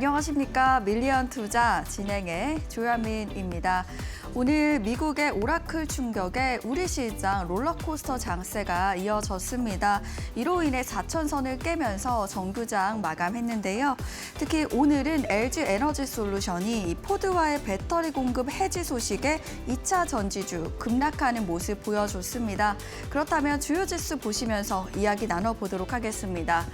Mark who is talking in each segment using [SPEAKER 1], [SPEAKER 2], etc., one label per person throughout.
[SPEAKER 1] 안녕하십니까. 밀리언 투자 진행의 조현민입니다. 오늘 미국의 오라클 충격에 우리 시장 롤러코스터 장세가 이어졌습니다. 이로 인해 4천선을 깨면서 정규장 마감했는데요. 특히 오늘은 LG 에너지 솔루션이 포드와의 배터리 공급 해지 소식에 2차 전지주 급락하는 모습 보여줬습니다. 그렇다면 주요 지수 보시면서 이야기 나눠보도록 하겠습니다.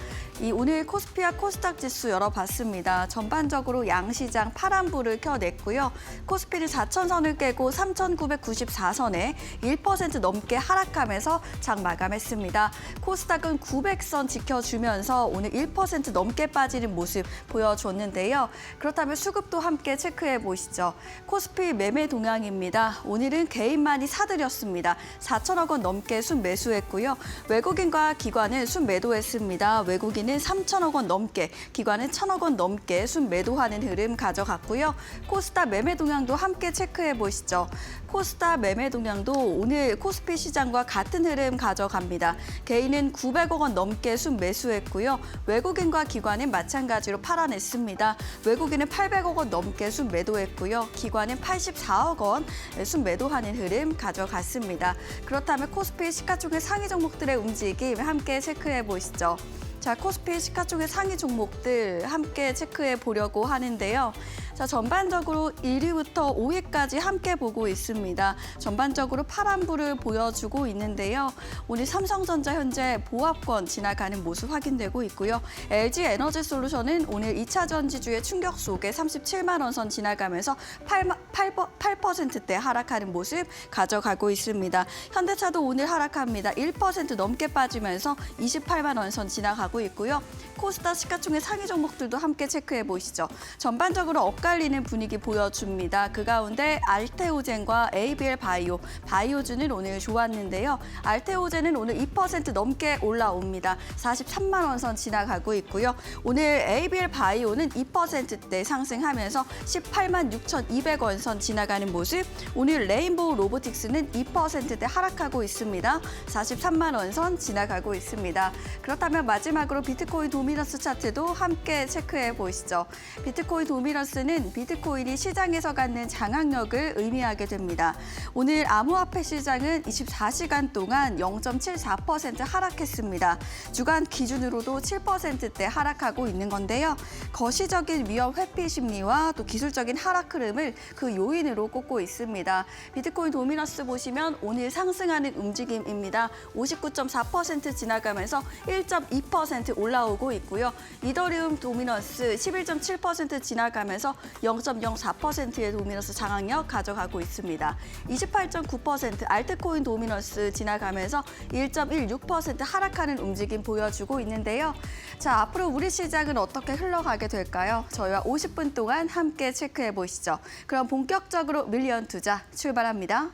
[SPEAKER 1] 오늘 코스피와 코스닥 지수 열어봤습니다. 전반적으로 양시장 파란불을 켜냈고요. 코스피는 4천선을 깨고 3,994선에 1% 넘게 하락하면서 장 마감했습니다. 코스닥은 900선 지켜주면서 오늘 1% 넘게 빠지는 모습 보여줬는데요. 그렇다면 수급도 함께 체크해 보시죠. 코스피 매매 동향입니다. 오늘은 개인만이 사들였습니다. 4천억 원 넘게 순매수했고요. 외국인과 기관은 순매도했습니다. 외국인은 3천억 원 넘게, 기관은 1천억 원 넘게 순매도하는 흐름 가져갔고요. 코스닥 매매 동향도 함께 체크해 보시죠. 코스닥 매매 동향도 오늘 코스피 시장과 같은 흐름 가져갑니다. 개인은 900억 원 넘게 순매수했고요. 외국인과 기관은 마찬가지로 팔아냈습니다. 외국인은 800억 원 넘게 순매도했고요. 기관은 84억 원 순매도하는 흐름 가져갔습니다. 그렇다면 코스피 시가총액 상위 종목들의 움직임 함께 체크해 보시죠. 자, 코스피 시가총액 상위 종목들 함께 체크해 보려고 하는데요. 자, 전반적으로 1위부터 5위까지 함께 보고 있습니다. 전반적으로 파란불을 보여주고 있는데요. 오늘 삼성전자 현재 보합권 지나가는 모습 확인되고 있고요. LG 에너지 솔루션은 오늘 2차 전지주의 충격 속에 37만 원 선 지나가면서 8%대 하락하는 모습 가져가고 있습니다. 현대차도 오늘 하락합니다. 1% 넘게 빠지면서 28만 원 선 지나가고 있고요. 코스닥 시가총액 상위 종목들도 함께 체크해 보시죠. 전반적으로 엇갈리는 분위기 보여줍니다. 그 가운데 알테오젠과 ABL 바이오, 바이오주는 오늘 좋았는데요. 알테오젠은 오늘 2% 넘게 올라옵니다. 43만 원 선 지나가고 있고요. 오늘 ABL 바이오는 2%대 상승하면서 18만 6,200원 선 지나가는 모습. 오늘 레인보우 로보틱스는 2%대 하락하고 있습니다. 43만 원 선 지나가고 있습니다. 그렇다면 마지막으로 비트코인 도미넌스 차트도 함께 체크해 보시죠. 비트코인 도미넌스는 비트코인이 시장에서 갖는 장악력을 의미하게 됩니다. 오늘 암호화폐 시장은 24시간 동안 0.74% 하락했습니다. 주간 기준으로도 7%대 하락하고 있는 건데요. 거시적인 위험 회피 심리와 또 기술적인 하락 흐름을 그 요인으로 꼽고 있습니다. 비트코인 도미넌스 보시면 오늘 상승하는 움직임입니다. 59.4% 지나가면서 1.2% 올라오고 있고요. 이더리움 도미넌스 11.7% 지나가면서 0.04%의 도미넌스 장악력 가져가고 있습니다. 28.9% 알트코인 도미넌스 지나가면서 1.16% 하락하는 움직임 보여주고 있는데요. 자, 앞으로 우리 시장은 어떻게 흘러가게 될까요? 저희와 50분 동안 함께 체크해 보시죠. 그럼 본격적으로 밀리언 투자 출발합니다.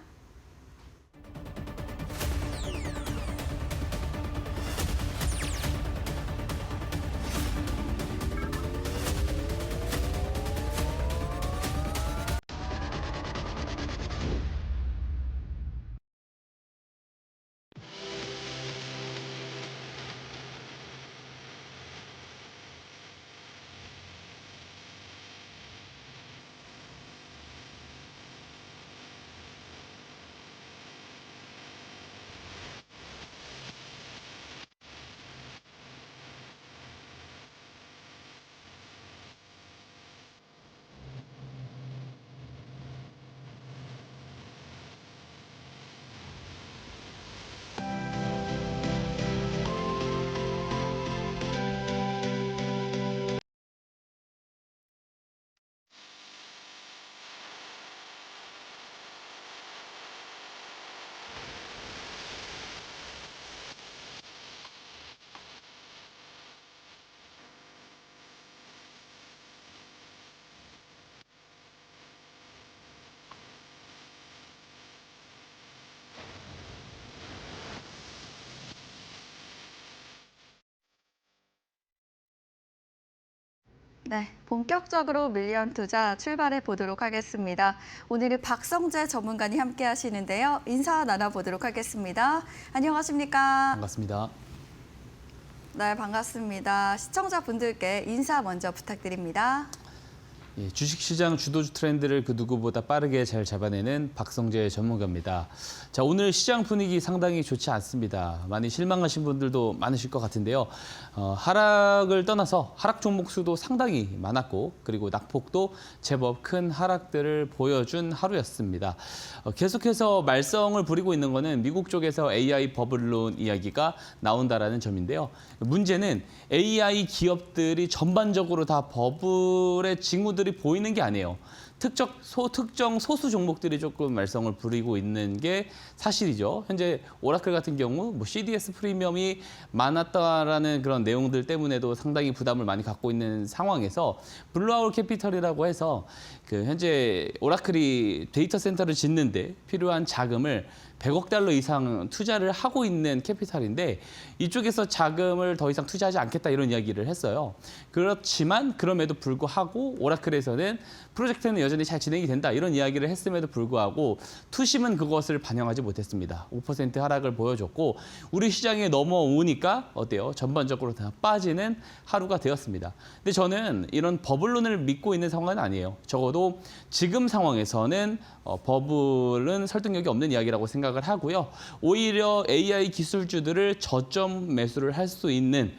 [SPEAKER 1] 네, 본격적으로 밀리언 투자 출발해 보도록 하겠습니다. 오늘은 박성재 전문가님 함께 하시는데요. 인사 나눠보도록 하겠습니다. 안녕하십니까?
[SPEAKER 2] 반갑습니다.
[SPEAKER 1] 네, 반갑습니다. 시청자분들께 인사 먼저 부탁드립니다.
[SPEAKER 2] 예, 주식시장 주도주 트렌드를 그 누구보다 빠르게 잘 잡아내는 박성재 전문가입니다. 자, 오늘 시장 분위기 상당히 좋지 않습니다. 많이 실망하신 분들도 많으실 것 같은데요. 하락을 떠나서 하락 종목 수도 상당히 많았고 그리고 낙폭도 제법 큰 하락들을 보여준 하루였습니다. 계속해서 말썽을 부리고 있는 거는 미국 쪽에서 AI 버블론 이야기가 나온다라는 점인데요. 문제는 AI 기업들이 전반적으로 다 버블의 징후들이 보이는 게 아니에요. 특정 소수 종목들이 조금 말썽을 부리고 있는 게 사실이죠. 현재 오라클 같은 경우 뭐 CDS 프리미엄이 많았다라는 그런 내용들 때문에도 상당히 부담을 많이 갖고 있는 상황에서 블루아울 캐피털이라고 해서 그 현재 오라클이 데이터 센터를 짓는데 필요한 자금을 100억 달러 이상 투자를 하고 있는 캐피탈인데 이쪽에서 자금을 더 이상 투자하지 않겠다 이런 이야기를 했어요. 그렇지만 그럼에도 불구하고 오라클에서는 프로젝트는 여전히 잘 진행이 된다 이런 이야기를 했음에도 불구하고 투심은 그것을 반영하지 못했습니다. 5% 하락을 보여줬고 우리 시장에 넘어오니까 어때요? 전반적으로 다 빠지는 하루가 되었습니다. 근데 저는 이런 버블론을 믿고 있는 상황은 아니에요. 적어도 지금 상황에서는 버블은 설득력이 없는 이야기라고 생각을 하고요. 오히려 AI 기술주들을 저점 매수를 할 수 있는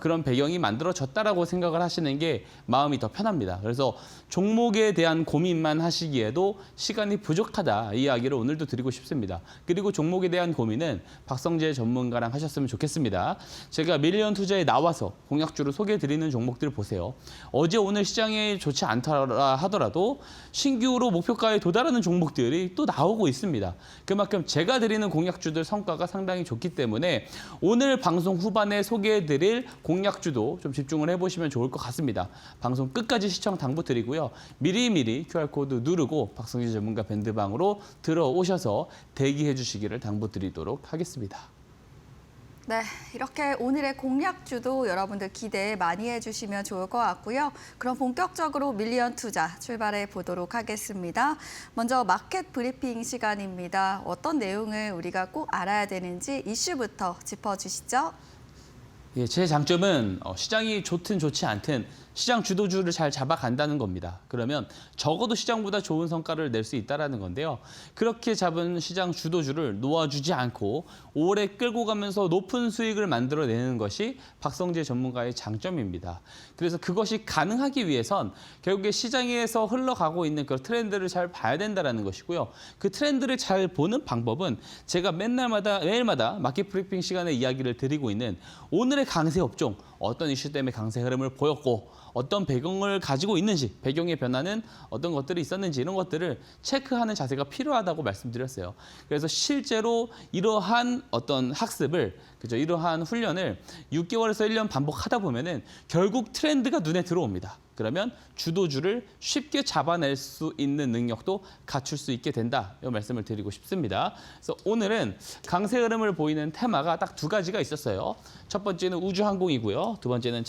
[SPEAKER 2] 그런 배경이 만들어졌다라고 생각을 하시는 게 마음이 더 편합니다. 그래서 종목에 대한 고민만 하시기에도 시간이 부족하다 이 이야기를 오늘도 드리고 싶습니다. 그리고 종목에 대한 고민은 박성재 전문가랑 하셨으면 좋겠습니다. 제가 밀리언 투자에 나와서 공약주를 소개해드리는 종목들 보세요. 어제 오늘 시장이 좋지 않다 하더라도 신규로 목표가에 도달하는 종목들이 또 나오고 있습니다. 그만큼 제가 드리는 공약주들 성과가 상당히 좋기 때문에 오늘 방송 후반에 소개해드릴 공약주도 좀 집중을 해보시면 좋을 것 같습니다. 방송 끝까지 시청 당부드리고요. 미리미리 QR코드 누르고 박성재 전문가 밴드방으로 들어오셔서 대기해 주시기를 당부드리도록 하겠습니다.
[SPEAKER 1] 네, 이렇게 오늘의 공약주도 여러분들 기대 많이 해주시면 좋을 것 같고요. 그럼 본격적으로 밀리언 투자 출발해 보도록 하겠습니다. 먼저 마켓 브리핑 시간입니다. 어떤 내용을 우리가 꼭 알아야 되는지 이슈부터 짚어주시죠.
[SPEAKER 2] 예, 제 장점은 시장이 좋든 좋지 않든 시장 주도주를 잘 잡아간다는 겁니다. 그러면 적어도 시장보다 좋은 성과를 낼 수 있다는 건데요. 그렇게 잡은 시장 주도주를 놓아주지 않고 오래 끌고 가면서 높은 수익을 만들어내는 것이 박성재 전문가의 장점입니다. 그래서 그것이 가능하기 위해선 결국에 시장에서 흘러가고 있는 그 트렌드를 잘 봐야 된다는 것이고요. 그 트렌드를 잘 보는 방법은 제가 매일마다 마켓 브리핑 시간에 이야기를 드리고 있는 오늘의 강세 업종, 어떤 이슈 때문에 강세 흐름을 보였고 어떤 배경을 가지고 있는지, 배경의 변화는 어떤 것들이 있었는지 이런 것들을 체크하는 자세가 필요하다고 말씀드렸어요. 그래서 실제로 이러한 어떤 학습을, 이러한 훈련을 6개월에서 1년 반복하다 보면은 결국 트렌드가 눈에 들어옵니다. 그러면 주도주를 쉽게 잡아낼 수 있는 능력도 갖출 수 있게 된다. 이 말씀을 드리고 싶습니다. 그래서 오늘은 강세 흐름을 보이는 테마가 딱 두 가지가 있었어요. 첫 번째는 우주항공이고요. 두 번째는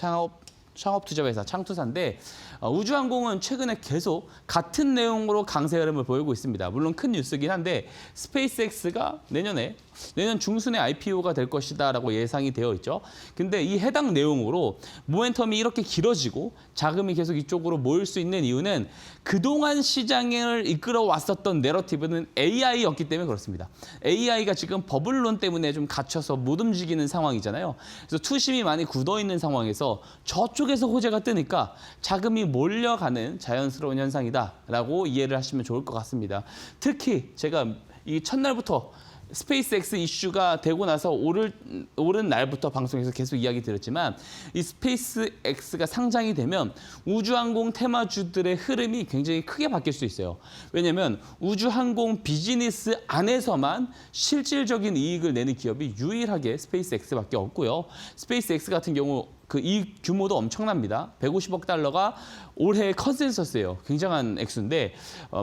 [SPEAKER 2] 창업투자회사 창투사인데 우주항공은 최근에 계속 같은 내용으로 강세 흐름을 보이고 있습니다. 물론 큰 뉴스긴 한데 스페이스X가 내년 중순에 IPO가 될 것이다라고 예상이 되어 있죠. 근데 이 해당 내용으로 모멘텀이 이렇게 길어지고 자금이 계속 이쪽으로 모일 수 있는 이유는 그동안 시장을 이끌어 왔었던 내러티브는 AI였기 때문에 그렇습니다. AI가 지금 버블론 때문에 좀 갇혀서 못 움직이는 상황이잖아요. 그래서 투심이 많이 굳어 있는 상황에서 저쪽에서 호재가 뜨니까 자금이 몰려가는 자연스러운 현상이다라고 이해를 하시면 좋을 것 같습니다. 특히 제가 이 첫날부터 스페이스X 이슈가 되고 나서 오른 날부터 방송에서 계속 이야기 드렸지만 이 스페이스X가 상장이 되면 우주항공 테마주들의 흐름이 굉장히 크게 바뀔 수 있어요. 왜냐하면 우주항공 비즈니스 안에서만 실질적인 이익을 내는 기업이 유일하게 스페이스X밖에 없고요. 스페이스X 같은 경우 그 이익 규모도 엄청납니다. 150억 달러가 올해 컨센서스예요. 굉장한 액수인데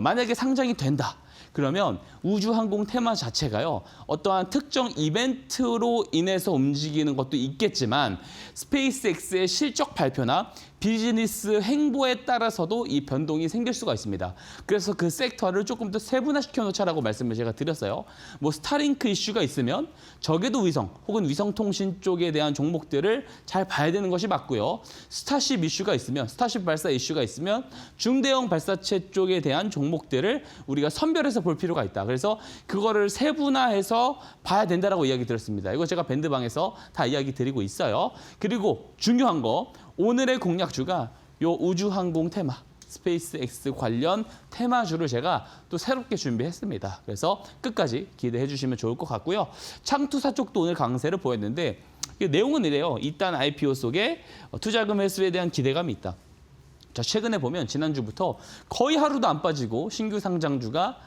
[SPEAKER 2] 만약에 상장이 된다. 그러면 우주항공 테마 자체가요. 어떠한 특정 이벤트로 인해서 움직이는 것도 있겠지만 스페이스X의 실적 발표나 비즈니스 행보에 따라서도 이 변동이 생길 수가 있습니다. 그래서 그 섹터를 조금 더 세분화시켜 놓자라고 말씀을 제가 드렸어요. 뭐 스타링크 이슈가 있으면 적외도 위성 혹은 위성통신 쪽에 대한 종목들을 잘 봐야 되는 것이 맞고요. 스타쉽 이슈가 있으면 스타쉽 발사 이슈가 있으면 중대형 발사체 쪽에 대한 종목들을 우리가 선별해서 볼 필요가 있다. 그래서 그거를 세분화해서 봐야 된다라고 이야기 드렸습니다. 이거 제가 밴드방에서 다 이야기 드리고 있어요. 그리고 중요한 거 오늘의 공략주가 요 우주항공 테마, 스페이스X 관련 테마주를 제가 또 새롭게 준비했습니다. 그래서 끝까지 기대해 주시면 좋을 것 같고요. 창투사 쪽도 오늘 강세를 보였는데 내용은 이래요. 일단 IPO 속에 투자금 회수에 대한 기대감이 있다. 자, 최근에 보면 지난주부터 거의 하루도 안 빠지고 신규 상장주가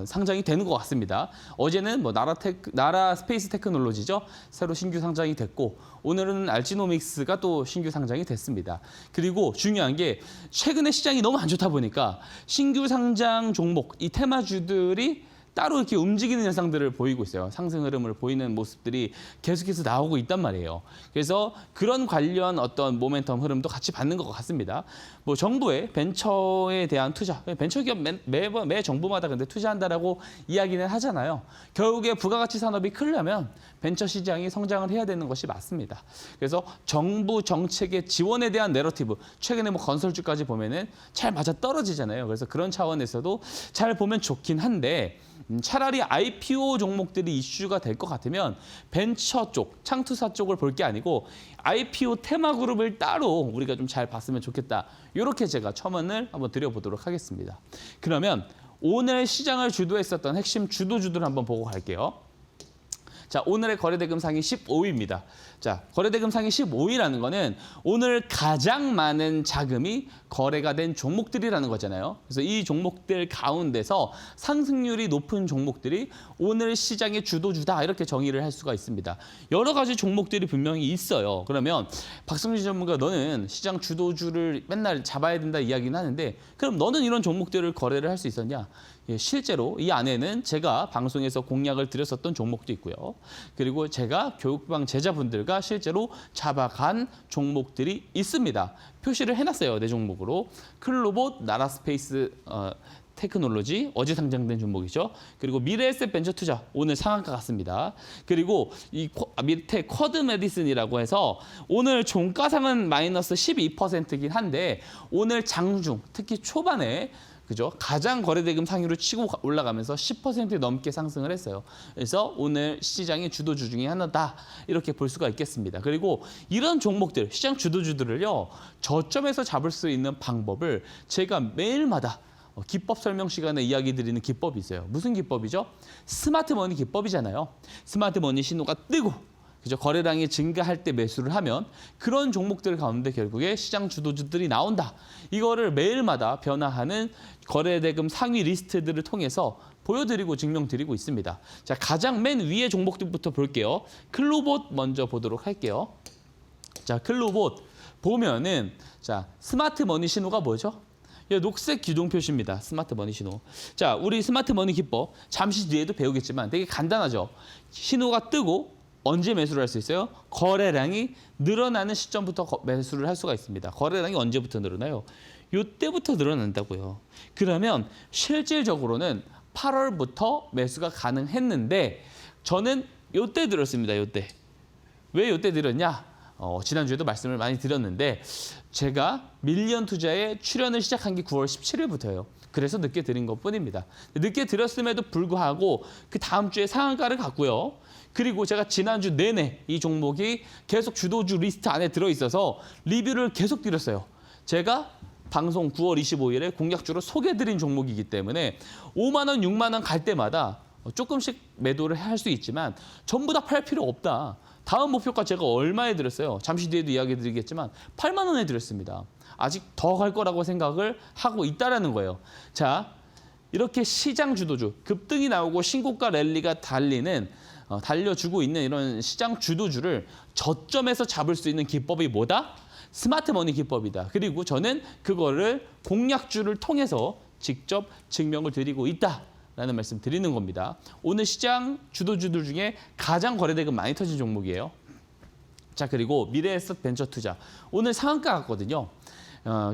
[SPEAKER 2] 상장이 되는 것 같습니다. 어제는 뭐 나라 스페이스 테크놀로지죠. 새로 신규 상장이 됐고 오늘은 알지노믹스가 또 신규 상장이 됐습니다. 그리고 중요한 게 최근에 시장이 너무 안 좋다 보니까 신규 상장 종목, 이 테마주들이 따로 이렇게 움직이는 현상들을 보이고 있어요. 상승 흐름을 보이는 모습들이 계속해서 나오고 있단 말이에요. 그래서 그런 관련 어떤 모멘텀 흐름도 같이 받는 것 같습니다. 뭐 정부의 벤처에 대한 투자, 벤처기업 매 정부마다 근데 투자한다라고 이야기는 하잖아요. 결국에 부가가치 산업이 크려면 벤처 시장이 성장을 해야 되는 것이 맞습니다. 그래서 정부 정책의 지원에 대한 내러티브, 최근에 뭐 건설주까지 보면은 잘 맞아 떨어지잖아요. 그래서 그런 차원에서도 잘 보면 좋긴 한데 차라리 IPO 종목들이 이슈가 될 것 같으면 벤처 쪽, 창투사 쪽을 볼 게 아니고 IPO 테마 그룹을 따로 우리가 좀 잘 봤으면 좋겠다. 이렇게 제가 첨언을 한번 드려보도록 하겠습니다. 그러면 오늘 시장을 주도했었던 핵심 주도주들 한번 보고 갈게요. 자, 오늘의 거래대금 상위 15위입니다. 자, 거래대금 상위 15위라는 거는 오늘 가장 많은 자금이 거래가 된 종목들이라는 거잖아요. 그래서 이 종목들 가운데서 상승률이 높은 종목들이 오늘 시장의 주도주다 이렇게 정의를 할 수가 있습니다. 여러 가지 종목들이 분명히 있어요. 그러면 박성진 전문가 너는 시장 주도주를 맨날 잡아야 된다 이야기는 하는데 그럼 너는 이런 종목들을 거래를 할 수 있었냐? 예, 실제로 이 안에는 제가 방송에서 공략을 드렸었던 종목도 있고요. 그리고 제가 교육방 제자분들과 실제로 잡아간 종목들이 있습니다. 표시를 해놨어요. 네 종목으로. 클로봇, 나라스페이스 테크놀로지, 어제 상장된 종목이죠. 그리고 미래에셋 벤처투자, 오늘 상한가 같습니다. 그리고 이 밑에 쿼드 메디슨이라고 해서 오늘 종가상은 마이너스 12%이긴 한데 오늘 장중, 특히 초반에 그죠? 가장 거래대금 상위로 치고 올라가면서 10% 넘게 상승을 했어요. 그래서 오늘 시장의 주도주 중에 하나다. 이렇게 볼 수가 있겠습니다. 그리고 이런 종목들, 시장 주도주들을요. 저점에서 잡을 수 있는 방법을 제가 매일마다 기법 설명 시간에 이야기 드리는 기법이 있어요. 무슨 기법이죠? 스마트머니 기법이잖아요. 스마트머니 신호가 뜨고 그죠? 거래량이 증가할 때 매수를 하면 그런 종목들 가운데 결국에 시장 주도주들이 나온다. 이거를 매일마다 변화하는 거래대금 상위 리스트들을 통해서 보여드리고 증명드리고 있습니다. 자, 가장 맨 위에 종목들부터 볼게요. 클로봇 먼저 보도록 할게요. 자, 클로봇 보면은 자, 스마트 머니 신호가 뭐죠? 녹색 기둥 표시입니다. 스마트 머니 신호. 자, 우리 스마트 머니 기법 잠시 뒤에도 배우겠지만 되게 간단하죠. 신호가 뜨고 언제 매수를 할 수 있어요? 거래량이 늘어나는 시점부터 매수를 할 수가 있습니다. 거래량이 언제부터 늘어나요? 이때부터 늘어난다고요. 그러면 실질적으로는 8월부터 매수가 가능했는데 저는 이때 들었습니다. 이때. 왜 이때 들었냐? 지난주에도 말씀을 많이 드렸는데 제가 밀리언 투자에 출연을 시작한 게 9월 17일부터예요. 그래서 늦게 드린 것뿐입니다. 늦게 드렸음에도 불구하고 그 다음 주에 상한가를 갔고요. 그리고 제가 지난주 내내 이 종목이 계속 주도주 리스트 안에 들어있어서 리뷰를 계속 드렸어요. 제가 방송 9월 25일에 공략주로 소개해드린 종목이기 때문에 5만 원, 6만 원 갈 때마다 조금씩 매도를 할 수 있지만 전부 다 팔 필요 없다. 다음 목표가 제가 얼마에 드렸어요? 잠시 뒤에도 이야기 드리겠지만 8만 원에 드렸습니다. 아직 더 갈 거라고 생각을 하고 있다라는 거예요. 자, 이렇게 시장 주도주, 급등이 나오고 신고가 랠리가 달려주고 있는 이런 시장 주도주를 저점에서 잡을 수 있는 기법이 뭐다? 스마트 머니 기법이다. 그리고 저는 그거를 공략주를 통해서 직접 증명을 드리고 있다라는 말씀 드리는 겁니다. 오늘 시장 주도주들 중에 가장 거래대금 많이 터진 종목이에요. 자, 그리고 미래에셋 벤처투자. 오늘 상한가 같거든요.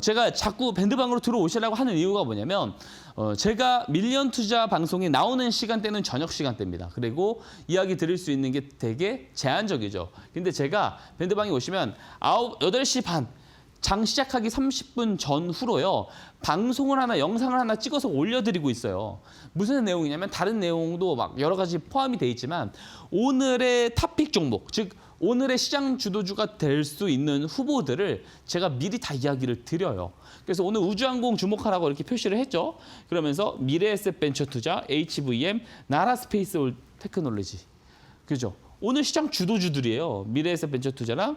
[SPEAKER 2] 제가 자꾸 밴드방으로 들어오시라고 하는 이유가 뭐냐면 제가 밀리언 투자 방송에 나오는 시간대는 저녁 시간대입니다. 그리고 이야기 드릴 수 있는 게 되게 제한적이죠. 근데 제가 밴드방에 오시면 8시 반 장 시작하기 30분 전후로요. 방송을 하나, 영상을 하나 찍어서 올려드리고 있어요. 무슨 내용이냐면 다른 내용도 막 여러 가지 포함이 돼 있지만 오늘의 토픽 종목, 즉 오늘의 시장 주도주가 될 수 있는 후보들을 제가 미리 다 이야기를 드려요. 그래서 오늘 우주항공 주목하라고 이렇게 표시를 했죠. 그러면서 미래에셋 벤처투자, HVM, 나라스페이스 테크놀로지. 그죠? 오늘 시장 주도주들이에요. 미래에셋 벤처투자랑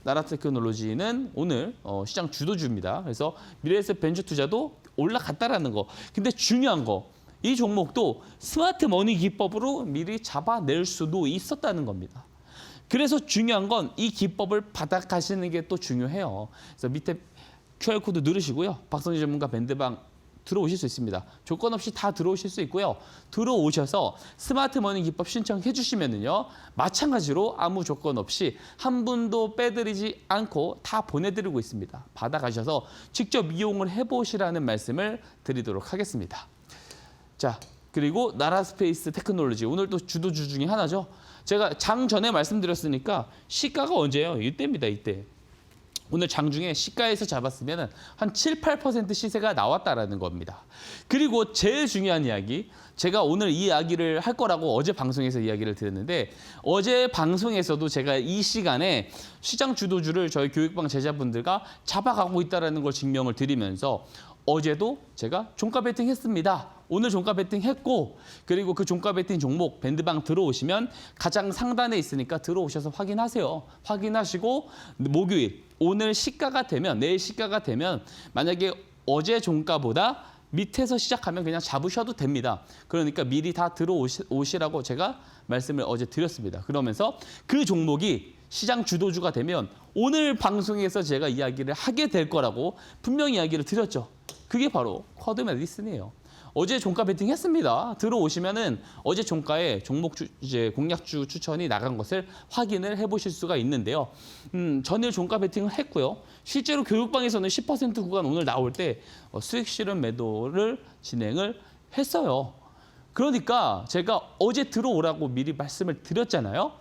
[SPEAKER 2] 나라테크놀로지는 오늘 시장 주도주입니다. 그래서 미래에셋 벤처투자도 올라갔다라는 거. 근데 중요한 거, 이 종목도 스마트 머니 기법으로 미리 잡아낼 수도 있었다는 겁니다. 그래서 중요한 건 이 기법을 받아가시는 게 또 중요해요. 그래서 밑에 QR코드 누르시고요. 박성재 전문가 밴드방 들어오실 수 있습니다. 조건 없이 다 들어오실 수 있고요. 들어오셔서 스마트 머니 기법 신청해 주시면은요. 마찬가지로 아무 조건 없이 한 분도 빼드리지 않고 다 보내드리고 있습니다. 받아가셔서 직접 이용을 해보시라는 말씀을 드리도록 하겠습니다. 자, 그리고 나라스페이스 테크놀로지 오늘 또 주도주 중에 하나죠. 제가 장 전에 말씀드렸으니까 시가가 언제예요? 이때입니다. 이때. 오늘 장중에 시가에서 잡았으면 한 7, 8% 시세가 나왔다라는 겁니다. 그리고 제일 중요한 이야기, 제가 오늘 이 이야기를 할 거라고 어제 방송에서 이야기를 드렸는데 어제 방송에서도 제가 이 시간에 시장 주도주를 저희 교육방 제자분들과 잡아가고 있다는 걸 증명을 드리면서 어제도 제가 종가 베팅 했습니다. 오늘 종가 베팅 했고 그리고 그 종가 베팅 종목 밴드방 들어오시면 가장 상단에 있으니까 들어오셔서 확인하세요. 확인하시고 목요일 오늘 시가가 되면 내일 시가가 되면 만약에 어제 종가보다 밑에서 시작하면 그냥 잡으셔도 됩니다. 그러니까 미리 다 들어오시라고 제가 말씀을 어제 드렸습니다. 그러면서 그 종목이 시장 주도주가 되면 오늘 방송에서 제가 이야기를 하게 될 거라고 분명히 이야기를 드렸죠. 그게 바로 쿼드 메디슨이에요. 어제 종가 베팅 했습니다. 들어오시면은 어제 종가에 종목주 이제 공략주 추천이 나간 것을 확인을 해보실 수가 있는데요. 전일 종가 베팅을 했고요. 실제로 교육방에서는 10% 구간 오늘 나올 때 수익 실현 매도를 진행을 했어요. 그러니까 제가 어제 들어오라고 미리 말씀을 드렸잖아요.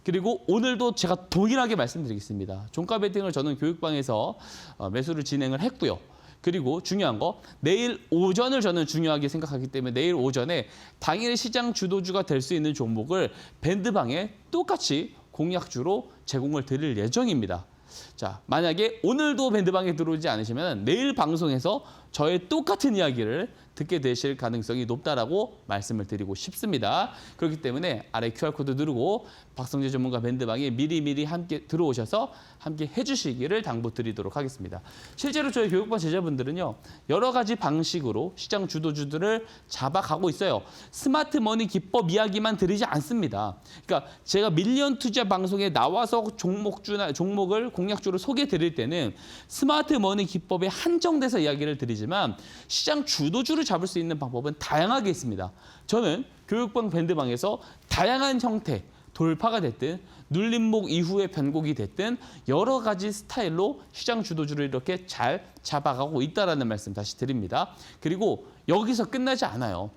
[SPEAKER 2] 그리고 오늘도 제가 동일하게 말씀드리겠습니다. 종가 베팅을 저는 교육방에서 매수를 진행을 했고요. 그리고 중요한 거 내일 오전을 저는 중요하게 생각하기 때문에 내일 오전에 당일 시장 주도주가 될 수 있는 종목을 밴드방에 똑같이 공략주로 제공을 드릴 예정입니다. 자, 만약에 오늘도 밴드방에 들어오지 않으시면 내일 방송에서 저의 똑같은 이야기를 듣게 되실 가능성이 높다라고 말씀을 드리고 싶습니다. 그렇기 때문에 아래 QR코드 누르고 박성재 전문가 밴드방에 미리미리 함께 들어오셔서 함께 해주시기를 당부드리도록 하겠습니다. 실제로 저희 교육반 제자분들은요. 여러 가지 방식으로 시장 주도주들을 잡아가고 있어요. 스마트 머니 기법 이야기만 드리지 않습니다. 그러니까 제가 밀리언 투자 방송에 나와서 종목을 공략주로 소개해 드릴 때는 스마트 머니 기법에 한정돼서 이야기를 드리지만 시장 주도주를 잡을 수 있는 방법은 다양하게 있습니다. 저는 교육방 밴드방에서 다양한 형태, 돌파가 됐든 눌림목 이후의 변곡이 됐든 여러 가지 스타일로 시장 주도주를 이렇게 잘 잡아가고 있다는 말씀 다시 드립니다. 그리고 여기서 끝나지 않아요.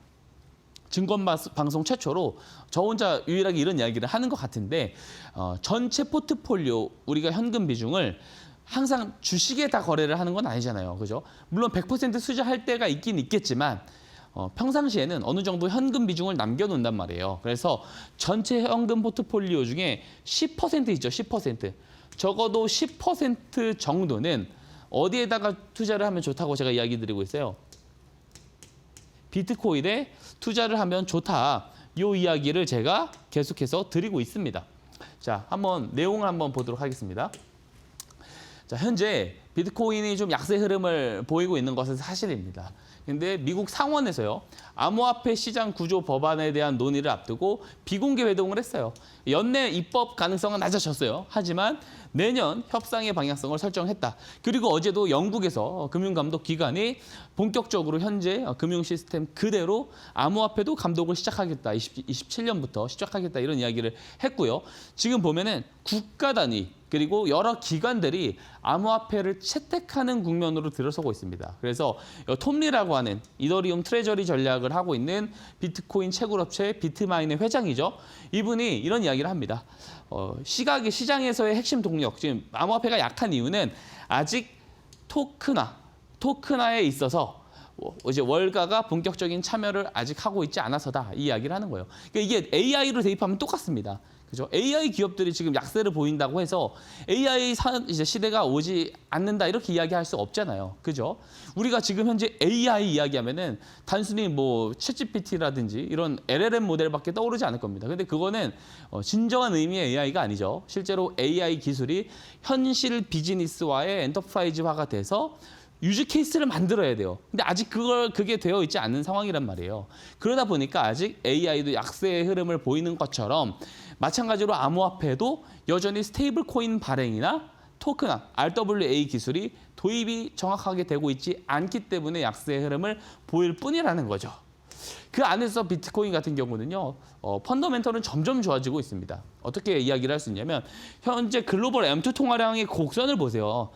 [SPEAKER 2] 증권방송 최초로 저 혼자 유일하게 이런 이야기를 하는 것 같은데 전체 포트폴리오 우리가 현금 비중을 항상 주식에 다 거래를 하는 건 아니잖아요. 그죠? 물론 100% 수주할 때가 있긴 있겠지만 평상시에는 어느 정도 현금 비중을 남겨놓는단 말이에요. 그래서 전체 현금 포트폴리오 중에 10% 있죠. 10%. 적어도 10% 정도는 어디에다가 투자를 하면 좋다고 제가 이야기 드리고 있어요. 비트코인에 투자를 하면 좋다. 이 이야기를 제가 계속해서 드리고 있습니다. 자, 한번 내용을 한번 보도록 하겠습니다. 자, 현재 비트코인이 좀 약세 흐름을 보이고 있는 것은 사실입니다. 근데 미국 상원에서요. 암호화폐 시장 구조 법안에 대한 논의를 앞두고 비공개 회동을 했어요. 연내 입법 가능성은 낮아졌어요. 하지만 내년 협상의 방향성을 설정했다. 그리고 어제도 영국에서 금융감독기관이 본격적으로 현재 금융 시스템 그대로 암호화폐도 감독을 시작하겠다. 27년부터 시작하겠다. 이런 이야기를 했고요. 지금 보면은 국가 단위 그리고 여러 기관들이 암호화폐를 채택하는 국면으로 들어서고 있습니다. 그래서 톰리라고 하는 이더리움 트레저리 전략을 하고 있는 비트코인 채굴업체 비트마인의 회장이죠. 이분이 이런 이야기를 합니다. 시장에서의 핵심 동력, 지금 암호화폐가 약한 이유는 아직 토큰화에 있어서 이제 월가가 본격적인 참여를 아직 하고 있지 않아서다, 이 이야기를 하는 거예요. 그러니까 이게 AI로 대입하면 똑같습니다. 그죠? AI 기업들이 지금 약세를 보인다고 해서 AI 이제 시대가 오지 않는다, 이렇게 이야기할 수 없잖아요. 그죠? 우리가 지금 현재 AI 이야기하면은 단순히 뭐 챗GPT라든지 이런 LLM 모델밖에 떠오르지 않을 겁니다. 근데 그거는 진정한 의미의 AI가 아니죠. 실제로 AI 기술이 현실 비즈니스화의 엔터프라이즈화가 돼서 유즈 케이스를 만들어야 돼요. 근데 아직 그게 되어 있지 않은 상황이란 말이에요. 그러다 보니까 아직 AI도 약세의 흐름을 보이는 것처럼 마찬가지로 암호화폐도 여전히 스테이블 코인 발행이나 토큰화, RWA 기술이 도입이 정확하게 되고 있지 않기 때문에 약세의 흐름을 보일 뿐이라는 거죠. 그 안에서 비트코인 같은 경우는요, 펀더멘털은 점점 좋아지고 있습니다. 어떻게 이야기를 할 수 있냐면 현재 글로벌 M2 통화량의 곡선을 보세요.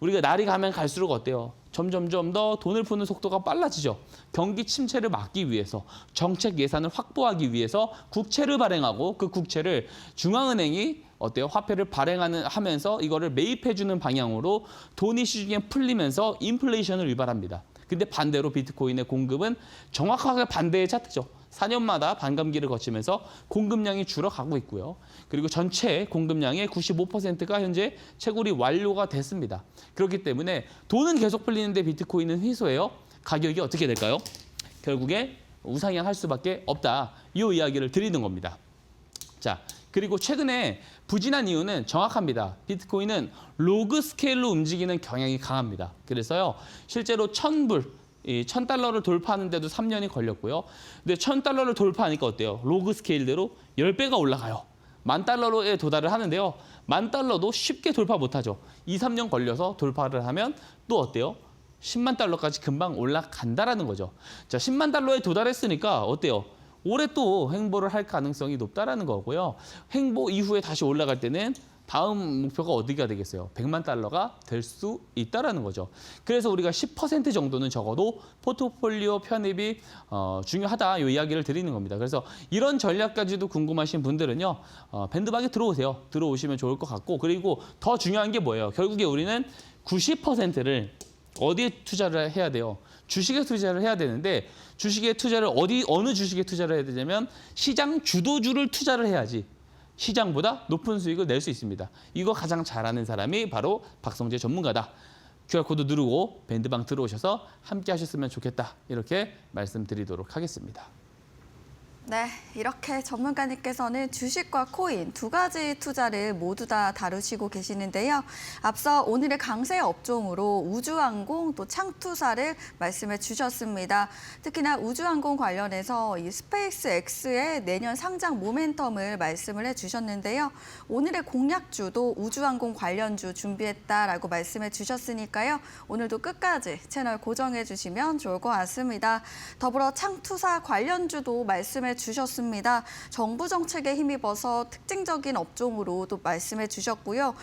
[SPEAKER 2] 우리가 날이 가면 갈수록 어때요? 점점점 더 돈을 푸는 속도가 빨라지죠. 경기 침체를 막기 위해서, 정책 예산을 확보하기 위해서 국채를 발행하고 그 국채를 중앙은행이 어때요? 화폐를 발행하면서 이거를 매입해주는 방향으로 돈이 시중에 풀리면서 인플레이션을 유발합니다. 근데 반대로 비트코인의 공급은 정확하게 반대의 차트죠. 4년마다 반감기를 거치면서 공급량이 줄어가고 있고요. 그리고 전체 공급량의 95%가 현재 채굴이 완료가 됐습니다. 그렇기 때문에 돈은 계속 풀리는데 비트코인은 희소해요. 가격이 어떻게 될까요? 결국에 우상향할 수밖에 없다. 이 이야기를 드리는 겁니다. 자, 그리고 최근에 부진한 이유는 정확합니다. 비트코인은 로그 스케일로 움직이는 경향이 강합니다. 그래서요, 실제로 1,000불, 이 1,000달러를 돌파하는데도 3년이 걸렸고요. 근데 1,000달러를 돌파하니까 어때요? 로그 스케일대로 10배가 올라가요. 10,000달러에 도달을 하는데요. 10,000달러도 쉽게 돌파 못하죠. 2, 3년 걸려서 돌파를 하면 또 어때요? 10만 달러까지 금방 올라간다라는 거죠. 자, 10만 달러에 도달했으니까 어때요? 올해 또 횡보를 할 가능성이 높다라는 거고요. 횡보 이후에 다시 올라갈 때는 다음 목표가 어디가 되겠어요? 100만 달러가 될 수 있다라는 거죠. 그래서 우리가 10% 정도는 적어도 포트폴리오 편입이 중요하다, 이 이야기를 드리는 겁니다. 그래서 이런 전략까지도 궁금하신 분들은요, 밴드박에 들어오세요. 들어오시면 좋을 것 같고, 그리고 더 중요한 게 뭐예요? 결국에 우리는 90%를 어디에 투자를 해야 돼요? 주식에 투자를 해야 되는데, 주식에 투자를 어느 주식에 투자를 해야 되냐면 시장 주도주를 투자를 해야지 시장보다 높은 수익을 낼 수 있습니다. 이거 가장 잘하는 사람이 바로 박성재 전문가다. QR코드 누르고 밴드방 들어오셔서 함께 하셨으면 좋겠다. 이렇게 말씀드리도록 하겠습니다.
[SPEAKER 1] 네, 이렇게 전문가님께서는 주식과 코인 두 가지 투자를 모두 다 다루시고 계시는데요. 앞서 오늘의 강세 업종으로 우주항공 또 창투사를 말씀해 주셨습니다. 특히나 우주항공 관련해서 이 스페이스 X의 내년 상장 모멘텀을 말씀을 해 주셨는데요. 오늘의 공략주도 우주항공 관련주 준비했다라고 말씀해 주셨으니까요. 오늘도 끝까지 채널 고정해 주시면 좋을 것 같습니다. 더불어 창투사 관련주도 말씀해 주셨습니다. 정부 정책에 힘입어서 특징적인 업종으로 또 말씀해 주셨고요.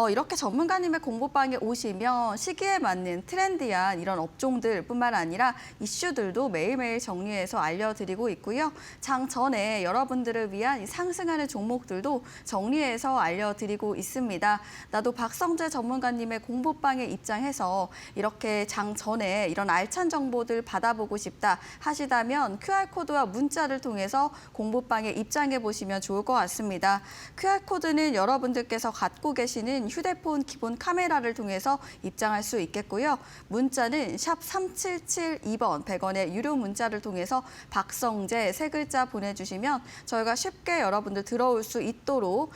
[SPEAKER 1] 이렇게 전문가님의 공부방에 오시면 시기에 맞는 트렌디한 이런 업종들뿐만 아니라 이슈들도 매일매일 정리해서 알려드리고 있고요. 장 전에 여러분들을 위한 상승하는 종목들도 정리해서 알려드리고 있습니다. 나도 박성재 전문가님의 공부방에 입장해서 이렇게 장 전에 이런 알찬 정보들 받아보고 싶다 하시다면 QR코드와 문자를 통해서 공부방에 입장해 보시면 좋을 것 같습니다. QR코드는 여러분들께서 갖고 계시는 휴대폰 기본 카메라를 통해서 입장할 수 있겠고요. 문자는 샵 3772번 100원의 유료 문자를 통해서 박성재 세 글자 보내주시면 저희가 쉽게 여러분들 들어올 수 있도록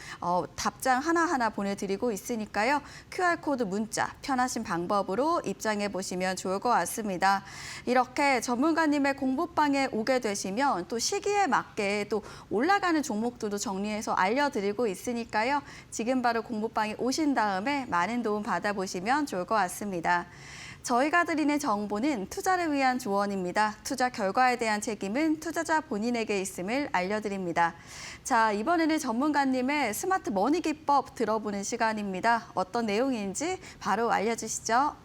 [SPEAKER 1] 답장 하나하나 보내드리고 있으니까요. QR코드 문자 편하신 방법으로 입장해 보시면 좋을 것 같습니다. 이렇게 전문가님의 공부방에 오게 되시면 또 시기에 맞게 또 올라가는 종목들도 정리해서 알려드리고 있으니까요. 지금 바로 공부방에 오신 다음에 많은 도움 받아보시면 좋을 것 같습니다. 저희가 드리는 정보는 투자를 위한 조언입니다. 투자 결과에 대한 책임은 투자자 본인에게 있음을 알려드립니다. 자, 이번에는 전문가님의 스마트 머니 기법 들어보는 시간입니다. 어떤 내용인지 바로 알려주시죠.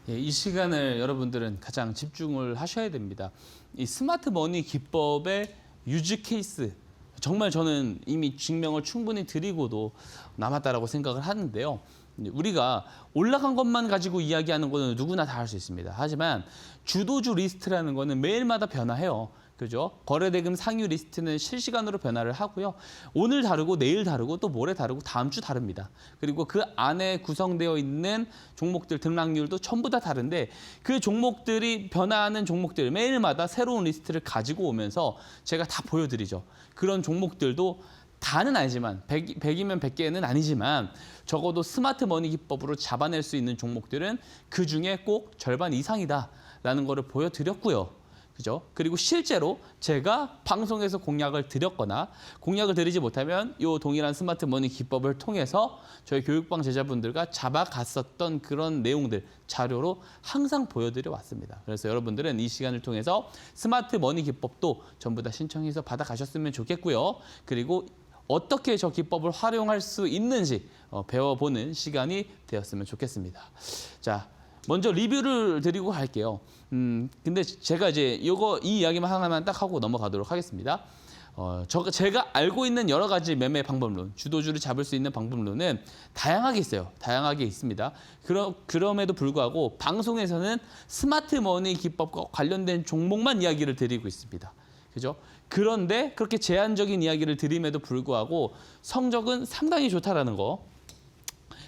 [SPEAKER 2] 예, 이 시간을 여러분들은 가장 집중을 하셔야 됩니다. 이 스마트 머니 기법의 유즈 케이스, 정말 저는 이미 증명을 충분히 드리고도 남았다라고 생각을 하는데요. 우리가 올라간 것만 가지고 이야기하는 거는 누구나 다 할 수 있습니다. 하지만 주도주 리스트라는 거는 매일마다 변화해요. 그죠? 거래대금 상위 리스트는 실시간으로 변화를 하고요. 오늘 다르고 내일 다르고 또 모레 다르고 다음 주 다릅니다. 그리고 그 안에 구성되어 있는 종목들 등락률도 전부 다 다른데 그 종목들이 변화하는 종목들 매일마다 새로운 리스트를 가지고 오면서 제가 다 보여드리죠. 그런 종목들도 다는 아니지만 100이면 100개는 아니지만 적어도 스마트 머니 기법으로 잡아낼 수 있는 종목들은 그중에 꼭 절반 이상이다라는 거를 보여드렸고요. 그죠? 그리고 실제로 제가 방송에서 공약을 드렸거나 공약을 드리지 못하면 이 동일한 스마트 머니 기법을 통해서 저희 교육방 제자분들과 잡아갔었던 그런 내용들 자료로 항상 보여드려 왔습니다. 그래서 여러분들은 이 시간을 통해서 스마트 머니 기법도 전부 다 신청해서 받아가셨으면 좋겠고요. 그리고 어떻게 저 기법을 활용할 수 있는지 배워보는 시간이 되었으면 좋겠습니다. 자, 먼저 리뷰를 드리고 갈게요. 근데 제가 이제 이 이야기만 하나만 딱 하고 넘어가도록 하겠습니다. 제가 알고 있는 여러 가지 매매 방법론, 주도주를 잡을 수 있는 방법론은 다양하게 있어요. 다양하게 있습니다. 그럼에도 불구하고 방송에서는 스마트 머니 기법과 관련된 종목만 이야기를 드리고 있습니다. 그죠? 그런데 그렇게 제한적인 이야기를 드림에도 불구하고 성적은 상당히 좋다라는 거.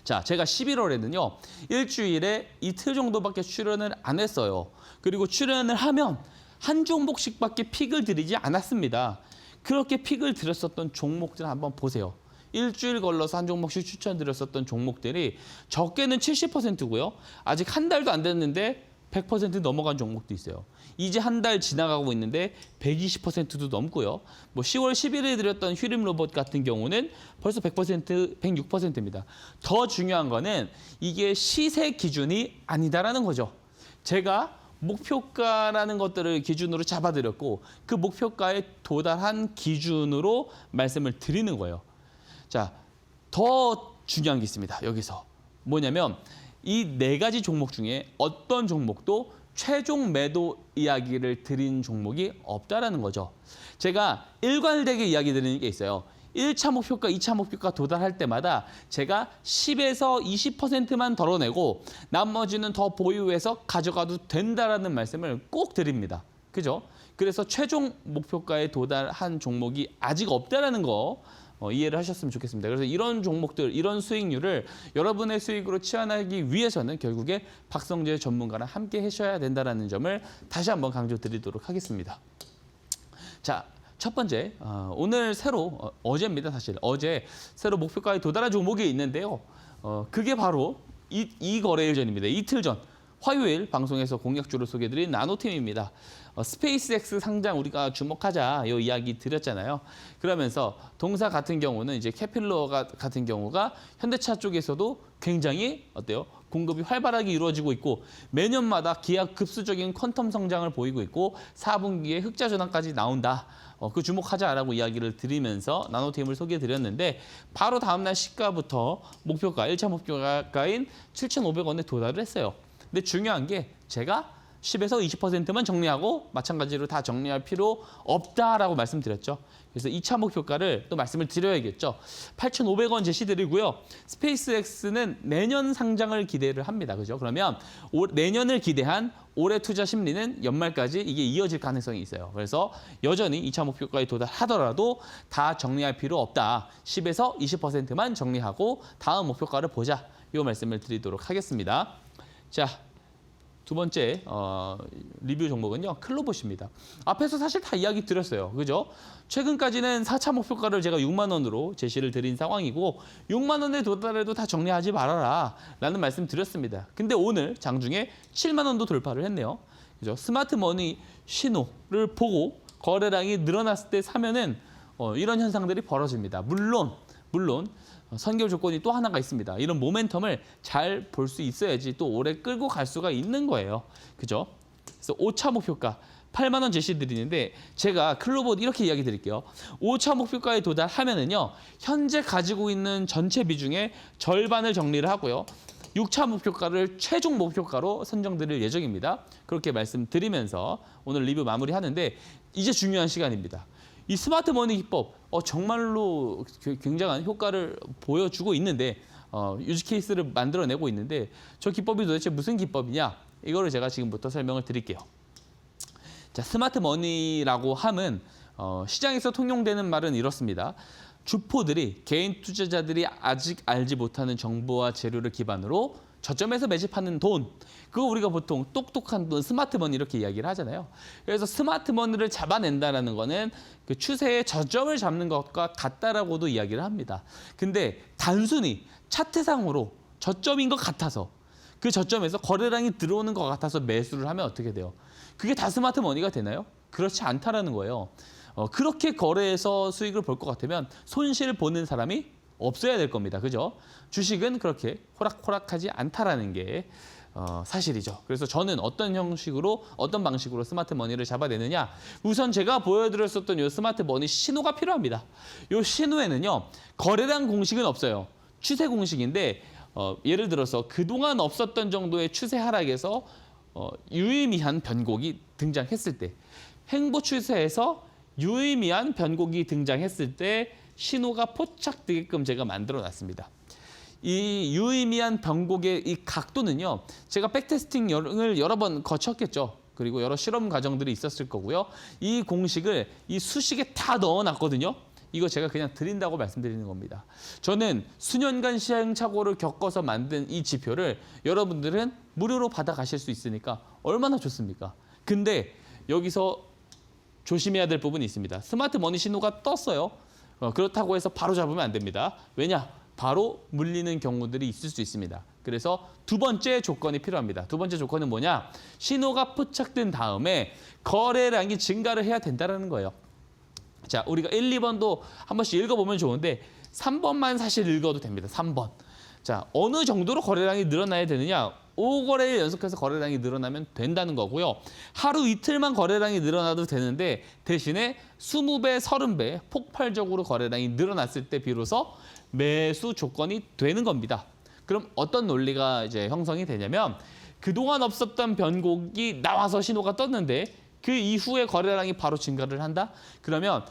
[SPEAKER 2] 자, 제가 11월에는요. 일주일에 이틀 정도밖에 출연을 안 했어요. 그리고 출연을 하면 한 종목씩밖에 픽을 드리지 않았습니다. 그렇게 픽을 드렸었던 종목들 한번 보세요. 일주일 걸러서 한 종목씩 추천드렸었던 종목들이 적게는 70%고요. 아직 한 달도 안 됐는데 100% 넘어간 종목도 있어요. 이제 한 달 지나가고 있는데 120%도 넘고요. 뭐 10월 10일에 드렸던 휴림 로봇 같은 경우는 벌써 100%, 106%입니다. 더 중요한 거는 이게 시세 기준이 아니다라는 거죠. 제가 목표가라는 것들을 기준으로 잡아드렸고 그 목표가에 도달한 기준으로 말씀을 드리는 거예요. 자, 더 중요한 게 있습니다. 여기서 뭐냐면 이 네 가지 종목 중에 어떤 종목도 최종 매도 이야기를 드린 종목이 없다라는 거죠. 제가 일관되게 이야기 드리는 게 있어요. 1차 목표가, 2차 목표가 도달할 때마다 제가 10에서 20%만 덜어내고 나머지는 더 보유해서 가져가도 된다라는 말씀을 꼭 드립니다. 그죠? 그래서 최종 목표가에 도달한 종목이 아직 없다라는 거 이해를 하셨으면 좋겠습니다. 그래서 이런 종목들, 이런 수익률을 여러분의 수익으로 치환하기 위해서는 결국에 박성재 전문가랑 함께 하셔야 된다는 점을 다시 한번 강조드리도록 하겠습니다. 자, 첫 번째, 오늘 새로, 어제입니다, 사실. 어제 새로 목표가에 도달한 종목이 있는데요. 그게 바로 이 거래일 전입니다. 이틀 전. 화요일 방송에서 공약주를 소개해드린 나노팀입니다. 스페이스X 상장 우리가 주목하자 이 이야기 드렸잖아요. 그러면서 동사 같은 경우는 이제 캐필러 같은 경우가 현대차 쪽에서도 굉장히 어때요? 공급이 활발하게 이루어지고 있고 매년마다 기하급수적인 퀀텀 성장을 보이고 있고 4분기에 흑자 전환까지 나온다. 그 주목하자라고 이야기를 드리면서 나노팀을 소개해드렸는데 바로 다음날 시가부터 목표가 1차 목표가인 7,500원에 도달을 했어요. 근데 중요한 게 제가 10에서 20%만 정리하고 마찬가지로 다 정리할 필요 없다라고 말씀드렸죠. 그래서 2차 목표가를 또 말씀을 드려야겠죠. 8,500원 제시드리고요. 스페이스X는 내년 상장을 기대를 합니다. 그죠? 그러면 내년을 기대한 올해 투자 심리는 연말까지 이게 이어질 가능성이 있어요. 그래서 여전히 2차 목표가에 도달하더라도 다 정리할 필요 없다. 10에서 20%만 정리하고 다음 목표가를 보자. 이 말씀을 드리도록 하겠습니다. 자, 두 번째 리뷰 종목은요. 클로봇입니다. 앞에서 사실 다 이야기 드렸어요. 그죠? 최근까지는 4차 목표가를 제가 6만 원으로 제시를 드린 상황이고 6만 원에 도달해도 다 정리하지 말아라 라는 말씀 드렸습니다. 근데 오늘 장중에 7만 원도 돌파를 했네요. 그죠? 스마트 머니 신호를 보고 거래량이 늘어났을 때 사면은 이런 현상들이 벌어집니다. 물론 물론 선결 조건이 또 하나가 있습니다. 이런 모멘텀을 잘 볼 수 있어야지 또 오래 끌고 갈 수가 있는 거예요. 그죠? 그래서 5차 목표가 8만 원 제시 드리는데 제가 클로버 이렇게 이야기 드릴게요. 5차 목표가에 도달하면은요. 현재 가지고 있는 전체 비중의 절반을 정리를 하고요. 6차 목표가를 최종 목표가로 선정드릴 예정입니다. 그렇게 말씀드리면서 오늘 리뷰 마무리하는데 이제 중요한 시간입니다. 이 스마트 머니 기법 정말로 굉장한 효과를 보여주고 있는데 유지 케이스를 만들어내고 있는데 저 기법이 도대체 무슨 기법이냐? 이거를 제가 지금부터 설명을 드릴게요. 자, 스마트 머니라고 함은 시장에서 통용되는 말은 이렇습니다. 주포들이 개인 투자자들이 아직 알지 못하는 정보와 재료를 기반으로 저점에서 매집하는 돈. 그거 우리가 보통 똑똑한 돈, 스마트 머니 이렇게 이야기를 하잖아요. 그래서 스마트 머니를 잡아낸다는 거는 그 추세의 저점을 잡는 것과 같다라고도 이야기를 합니다. 근데 단순히 차트상으로 저점인 것 같아서 그 저점에서 거래량이 들어오는 것 같아서 매수를 하면 어떻게 돼요? 그게 다 스마트 머니가 되나요? 그렇지 않다라는 거예요. 그렇게 거래해서 수익을 볼 것 같으면 손실 보는 사람이 없어야 될 겁니다. 그죠? 주식은 그렇게 호락호락하지 않다라는 게 사실이죠. 그래서 저는 어떤 형식으로 어떤 방식으로 스마트 머니를 잡아내느냐. 우선 제가 보여드렸었던 이 스마트 머니 신호가 필요합니다. 이 신호에는요. 거래량 공식은 없어요. 추세 공식인데 예를 들어서 그동안 없었던 정도의 추세 하락에서 유의미한 변곡이 등장했을 때 행보 추세에서 유의미한 변곡이 등장했을 때 신호가 포착되게끔 제가 만들어 놨습니다. 이 유의미한 변곡의 이 각도는요. 제가 백테스팅을 여러 번 거쳤겠죠. 그리고 여러 실험 과정들이 있었을 거고요. 이 공식을 이 수식에 다 넣어놨거든요. 이거 제가 그냥 드린다고 말씀드리는 겁니다. 저는 수년간 시행착오를 겪어서 만든 이 지표를 여러분들은 무료로 받아가실 수 있으니까 얼마나 좋습니까? 근데 여기서 조심해야 될 부분이 있습니다. 스마트 머니 신호가 떴어요. 그렇다고 해서 바로 잡으면 안 됩니다. 왜냐? 바로 물리는 경우들이 있을 수 있습니다. 그래서 두 번째 조건이 필요합니다. 두 번째 조건은 뭐냐? 신호가 포착된 다음에 거래량이 증가를 해야 된다는 거예요. 자, 우리가 1, 2번도 한 번씩 읽어보면 좋은데 3번만 사실 읽어도 됩니다. 3번. 자, 어느 정도로 거래량이 늘어나야 되느냐? 5거래일 연속해서 거래량이 늘어나면 된다는 거고요. 하루 이틀만 거래량이 늘어나도 되는데 대신에 20배, 30배 폭발적으로 거래량이 늘어났을 때 비로소 매수 조건이 되는 겁니다. 그럼 어떤 논리가 이제 형성이 되냐면 그동안 없었던 변곡이 나와서 신호가 떴는데 그 이후에 거래량이 바로 증가를 한다? 그러면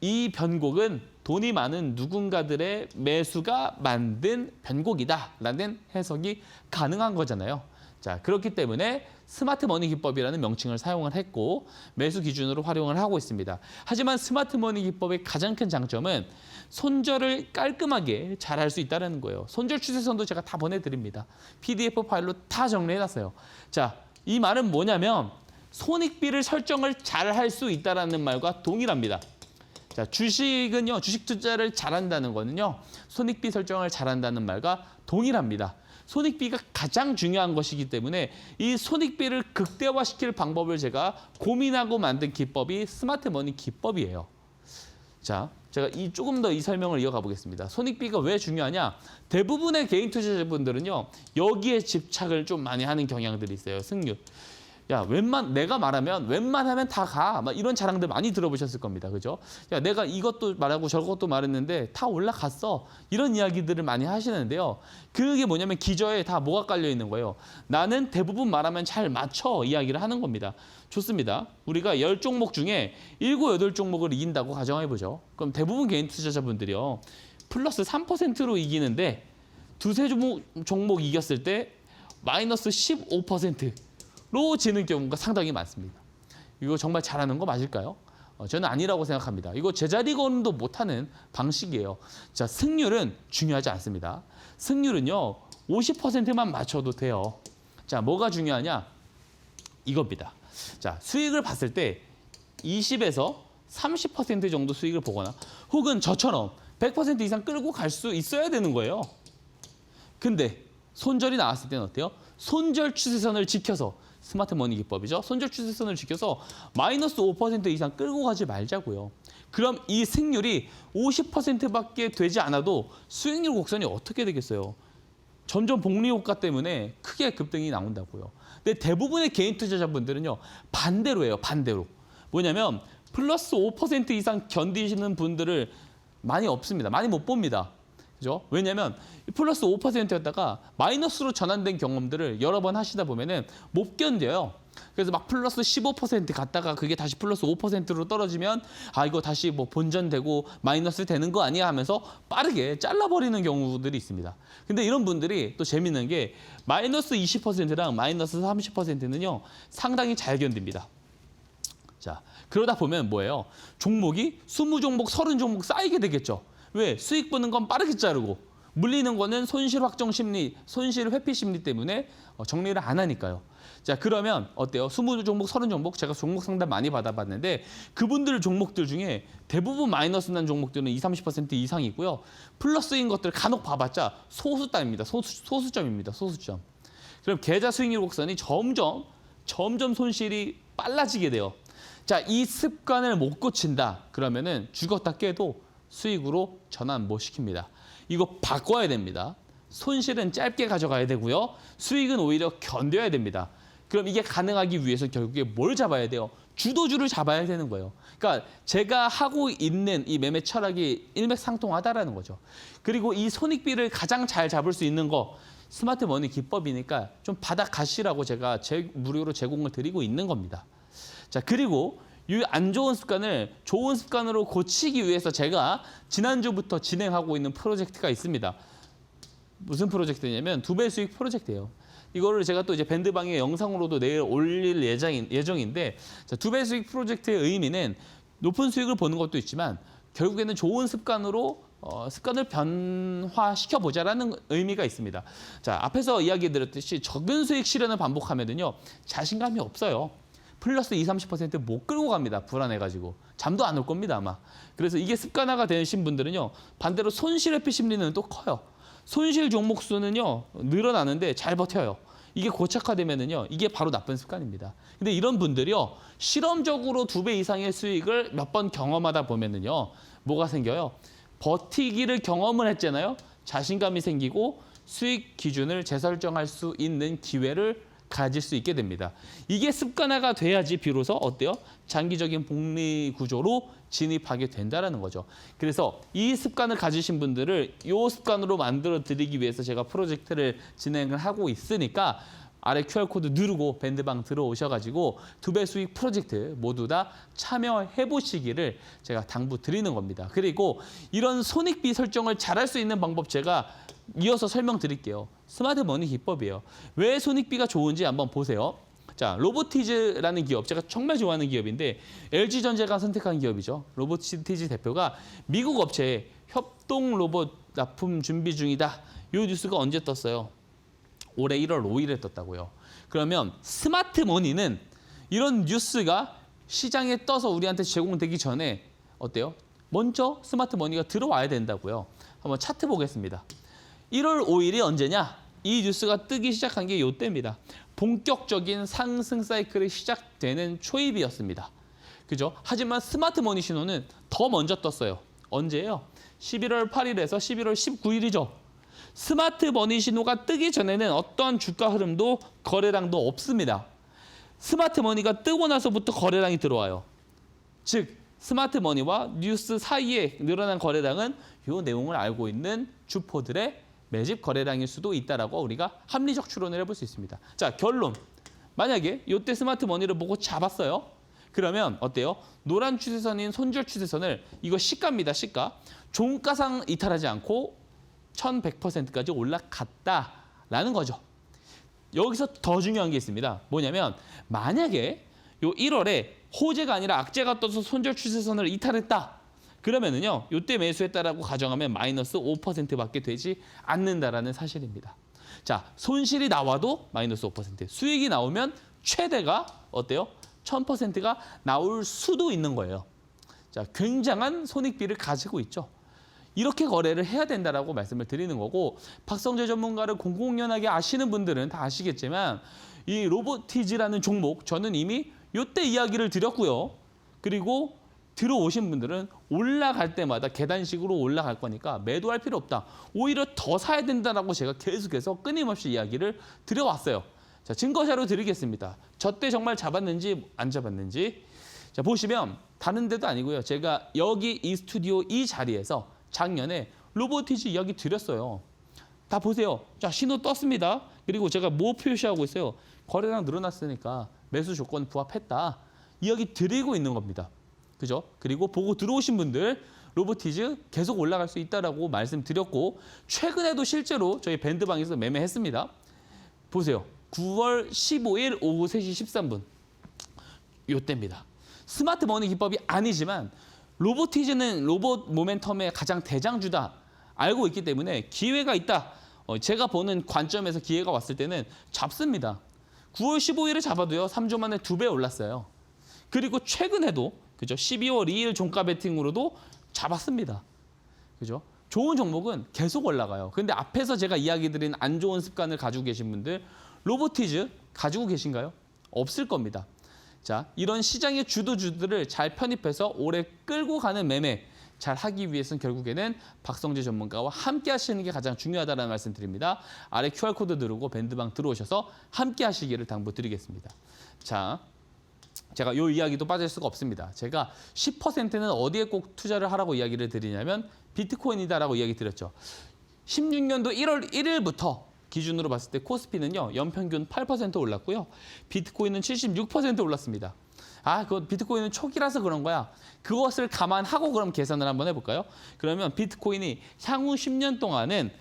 [SPEAKER 2] 이 변곡은 돈이 많은 누군가들의 매수가 만든 변곡이다라는 해석이 가능한 거잖아요. 자, 그렇기 때문에 스마트 머니 기법이라는 명칭을 사용을 했고 매수 기준으로 활용을 하고 있습니다. 하지만 스마트 머니 기법의 가장 큰 장점은 손절을 깔끔하게 잘 할 수 있다는 거예요. 손절 추세선도 제가 다 보내드립니다. PDF 파일로 다 정리해놨어요. 자, 이 말은 뭐냐면 손익비를 설정을 잘 할 수 있다는 말과 동일합니다. 자, 주식은요, 주식 투자를 잘한다는 거는요, 손익비 설정을 잘한다는 말과 동일합니다. 손익비가 가장 중요한 것이기 때문에 이 손익비를 극대화시킬 방법을 제가 고민하고 만든 기법이 스마트 머니 기법이에요. 자, 제가 조금 더 이 설명을 이어가 보겠습니다. 손익비가 왜 중요하냐? 대부분의 개인 투자자분들은요, 여기에 집착을 좀 많이 하는 경향들이 있어요. 승률. 야, 내가 말하면 웬만하면 다 가. 막 이런 자랑들 많이 들어보셨을 겁니다. 그죠? 야, 내가 이것도 말하고 저것도 말했는데 다 올라갔어. 이런 이야기들을 많이 하시는데요. 그게 뭐냐면 기저에 다 뭐가 깔려 있는 거예요. 나는 대부분 말하면 잘 맞춰 이야기를 하는 겁니다. 좋습니다. 우리가 10종목 중에 7, 8종목을 이긴다고 가정해보죠. 그럼 대부분 개인 투자자분들이요. 플러스 3%로 이기는데 두세 종목 이겼을 때 마이너스 15%로 지는 경우가 상당히 많습니다. 이거 정말 잘하는 거 맞을까요? 저는 아니라고 생각합니다. 이거 제자리건도 못하는 방식이에요. 자, 승률은 중요하지 않습니다. 승률은요, 50%만 맞춰도 돼요. 자, 뭐가 중요하냐? 이겁니다. 자, 수익을 봤을 때 20에서 30% 정도 수익을 보거나 혹은 저처럼 100% 이상 끌고 갈 수 있어야 되는 거예요. 근데 손절이 나왔을 때는 어때요? 손절 추세선을 지켜서 스마트 머니 기법이죠. 손절 추세선을 지켜서 마이너스 5% 이상 끌고 가지 말자고요. 그럼 이 승률이 50%밖에 되지 않아도 수익률 곡선이 어떻게 되겠어요? 점점 복리 효과 때문에 크게 급등이 나온다고요. 근데 대부분의 개인 투자자분들은요, 반대로 해요, 반대로. 뭐냐면 플러스 5% 이상 견디시는 분들을 많이 없습니다. 많이 못 봅니다. 그죠? 왜냐하면 플러스 5%였다가 마이너스로 전환된 경험들을 여러 번 하시다 보면은 못 견뎌요. 그래서 막 플러스 15% 갔다가 그게 다시 플러스 5%로 떨어지면 아 이거 다시 뭐 본전되고 마이너스 되는 거 아니야 하면서 빠르게 잘라버리는 경우들이 있습니다. 근데 이런 분들이 또 재밌는 게 마이너스 20%랑 마이너스 30%는요 상당히 잘 견딥니다. 자, 그러다 보면 뭐예요? 종목이 20종목, 30종목 쌓이게 되겠죠. 왜? 수익 보는 건 빠르게 자르고 물리는 거는 손실 확정 심리, 손실 회피 심리 때문에 정리를 안 하니까요. 자, 그러면 어때요? 20종목, 30종목 제가 종목 상담 많이 받아봤는데 그분들 종목들 중에 대부분 마이너스 난 종목들은 20, 30% 이상이고요. 플러스인 것들 간혹 봐봤자 소수단입니다. 소수점입니다. 소수점. 그럼 계좌 수익률 곡선이 점점 손실이 빨라지게 돼요. 자, 이 습관을 못 고친다. 그러면은 죽었다 깨도 수익으로 전환 못 시킵니다. 이거 바꿔야 됩니다. 손실은 짧게 가져가야 되고요. 수익은 오히려 견뎌야 됩니다. 그럼 이게 가능하기 위해서 결국에 뭘 잡아야 돼요? 주도주를 잡아야 되는 거예요. 그러니까 제가 하고 있는 이 매매 철학이 일맥상통하다라는 거죠. 그리고 이 손익비를 가장 잘 잡을 수 있는 거 스마트 머니 기법이니까 좀 받아가시라고 제가 무료로 제공을 드리고 있는 겁니다. 자, 그리고 이 안 좋은 습관을 좋은 습관으로 고치기 위해서 제가 지난주부터 진행하고 있는 프로젝트가 있습니다. 무슨 프로젝트냐면 2배 수익 프로젝트예요. 이거를 제가 또 이제 밴드방에 영상으로도 내일 올릴 예정인데 자, 2배 수익 프로젝트의 의미는 높은 수익을 보는 것도 있지만 결국에는 좋은 습관으로 습관을 변화시켜 보자라는 의미가 있습니다. 자, 앞에서 이야기 드렸듯이 적은 수익 실현을 반복하면은요 자신감이 없어요. 플러스 20, 30% 못 끌고 갑니다. 불안해가지고. 잠도 안 올 겁니다, 아마. 그래서 이게 습관화가 되신 분들은요. 반대로 손실 회피 심리는 또 커요. 손실 종목 수는요. 늘어나는데 잘 버텨요. 이게 고착화되면은요. 이게 바로 나쁜 습관입니다. 근데 이런 분들이요. 실험적으로 2배 이상의 수익을 몇 번 경험하다 보면은요. 뭐가 생겨요? 버티기를 경험을 했잖아요. 자신감이 생기고 수익 기준을 재설정할 수 있는 기회를 가질 수 있게 됩니다. 이게 습관화가 돼야지 비로소 어때요? 장기적인 복리 구조로 진입하게 된다는 거죠. 그래서 이 습관을 가지신 분들을 이 습관으로 만들어 드리기 위해서 제가 프로젝트를 진행을 하고 있으니까 아래 QR코드 누르고 밴드방 들어오셔가지고 2배 수익 프로젝트 모두 다 참여해 보시기를 제가 당부 드리는 겁니다. 그리고 이런 손익비 설정을 잘할 수 있는 방법 제가 이어서 설명드릴게요. 스마트 머니 기법이에요. 왜 손익비가 좋은지 한번 보세요. 자, 로보티즈라는 기업, 제가 정말 좋아하는 기업인데 LG전자가 선택한 기업이죠. 로보티즈 대표가 미국 업체에 협동 로봇 납품 준비 중이다. 이 뉴스가 언제 떴어요? 올해 1월 5일에 떴다고요. 그러면 스마트 머니는 이런 뉴스가 시장에 떠서 우리한테 제공되기 전에 어때요? 먼저 스마트 머니가 들어와야 된다고요. 한번 차트 보겠습니다. 1월 5일이 언제냐? 이 뉴스가 뜨기 시작한 게 이때입니다. 본격적인 상승 사이클이 시작되는 초입이었습니다. 그죠? 하지만 스마트 머니 신호는 더 먼저 떴어요. 언제예요? 11월 8일에서 11월 19일이죠. 스마트 머니 신호가 뜨기 전에는 어떤 주가 흐름도 거래량도 없습니다. 스마트 머니가 뜨고 나서부터 거래량이 들어와요. 즉 스마트 머니와 뉴스 사이에 늘어난 거래량은 이 내용을 알고 있는 주포들의 매집 거래량일 수도 있다라고 우리가 합리적 추론을 해볼 수 있습니다. 자, 결론. 만약에 이때 스마트 머니를 보고 잡았어요. 그러면 어때요? 노란 추세선인 손절 추세선을 이거 시가입니다. 시가. 종가상 이탈하지 않고 1100%까지 올라갔다라는 거죠. 여기서 더 중요한 게 있습니다. 뭐냐면 만약에 요 1월에 호재가 아니라 악재가 떠서 손절 추세선을 이탈했다. 그러면은요, 이때 매수했다라고 가정하면 마이너스 5%밖에 되지 않는다라는 사실입니다. 자, 손실이 나와도 마이너스 5%, 수익이 나오면 최대가 어때요? 1000%가 나올 수도 있는 거예요. 자, 굉장한 손익비를 가지고 있죠. 이렇게 거래를 해야 된다라고 말씀을 드리는 거고 박성재 전문가를 공공연하게 아시는 분들은 다 아시겠지만 이 로보티즈라는 종목 저는 이미 이때 이야기를 드렸고요. 그리고 들어오신 분들은 올라갈 때마다 계단식으로 올라갈 거니까 매도할 필요 없다. 오히려 더 사야 된다라고 제가 계속해서 끊임없이 이야기를 드려왔어요. 자, 증거 자료 드리겠습니다. 저 때 정말 잡았는지 안 잡았는지. 자, 보시면 다른 데도 아니고요. 제가 여기 이 스튜디오 이 자리에서 작년에 로보티즈 이야기 드렸어요. 다 보세요. 자, 신호 떴습니다. 그리고 제가 뭐 표시하고 있어요. 거래량 늘어났으니까 매수 조건 부합했다. 이야기 드리고 있는 겁니다. 그죠? 그리고 보고 들어오신 분들 로보티즈 계속 올라갈 수 있다라고 말씀드렸고 최근에도 실제로 저희 밴드방에서 매매했습니다. 보세요. 9월 15일 오후 3시 13분. 이때입니다. 스마트 머니 기법이 아니지만 로보티즈는 로봇 모멘텀의 가장 대장주다. 알고 있기 때문에 기회가 있다. 제가 보는 관점에서 기회가 왔을 때는 잡습니다. 9월 15일에 잡아도요. 3주 만에 2배 올랐어요. 그리고 최근에도 그죠? 12월 2일 종가 베팅으로도 잡았습니다. 그죠? 좋은 종목은 계속 올라가요. 근데 앞에서 제가 이야기 드린 안 좋은 습관을 가지고 계신 분들 로보티즈 가지고 계신가요? 없을 겁니다. 자, 이런 시장의 주도주들을 잘 편입해서 오래 끌고 가는 매매 잘 하기 위해서는 결국에는 박성재 전문가와 함께 하시는 게 가장 중요하다는 말씀 드립니다. 아래 QR코드 누르고 밴드방 들어오셔서 함께 하시기를 당부드리겠습니다. 자, 제가 이 이야기도 빠질 수가 없습니다. 제가 10%는 어디에 꼭 투자를 하라고 이야기를 드리냐면 비트코인이다라고 이야기 드렸죠. 16년도 1월 1일부터 기준으로 봤을 때 코스피는요. 연평균 8% 올랐고요. 비트코인은 76% 올랐습니다. 아, 그거 비트코인은 초기라서 그런 거야. 그것을 감안하고 그럼 계산을 한번 해볼까요? 그러면 비트코인이 향후 10년 동안은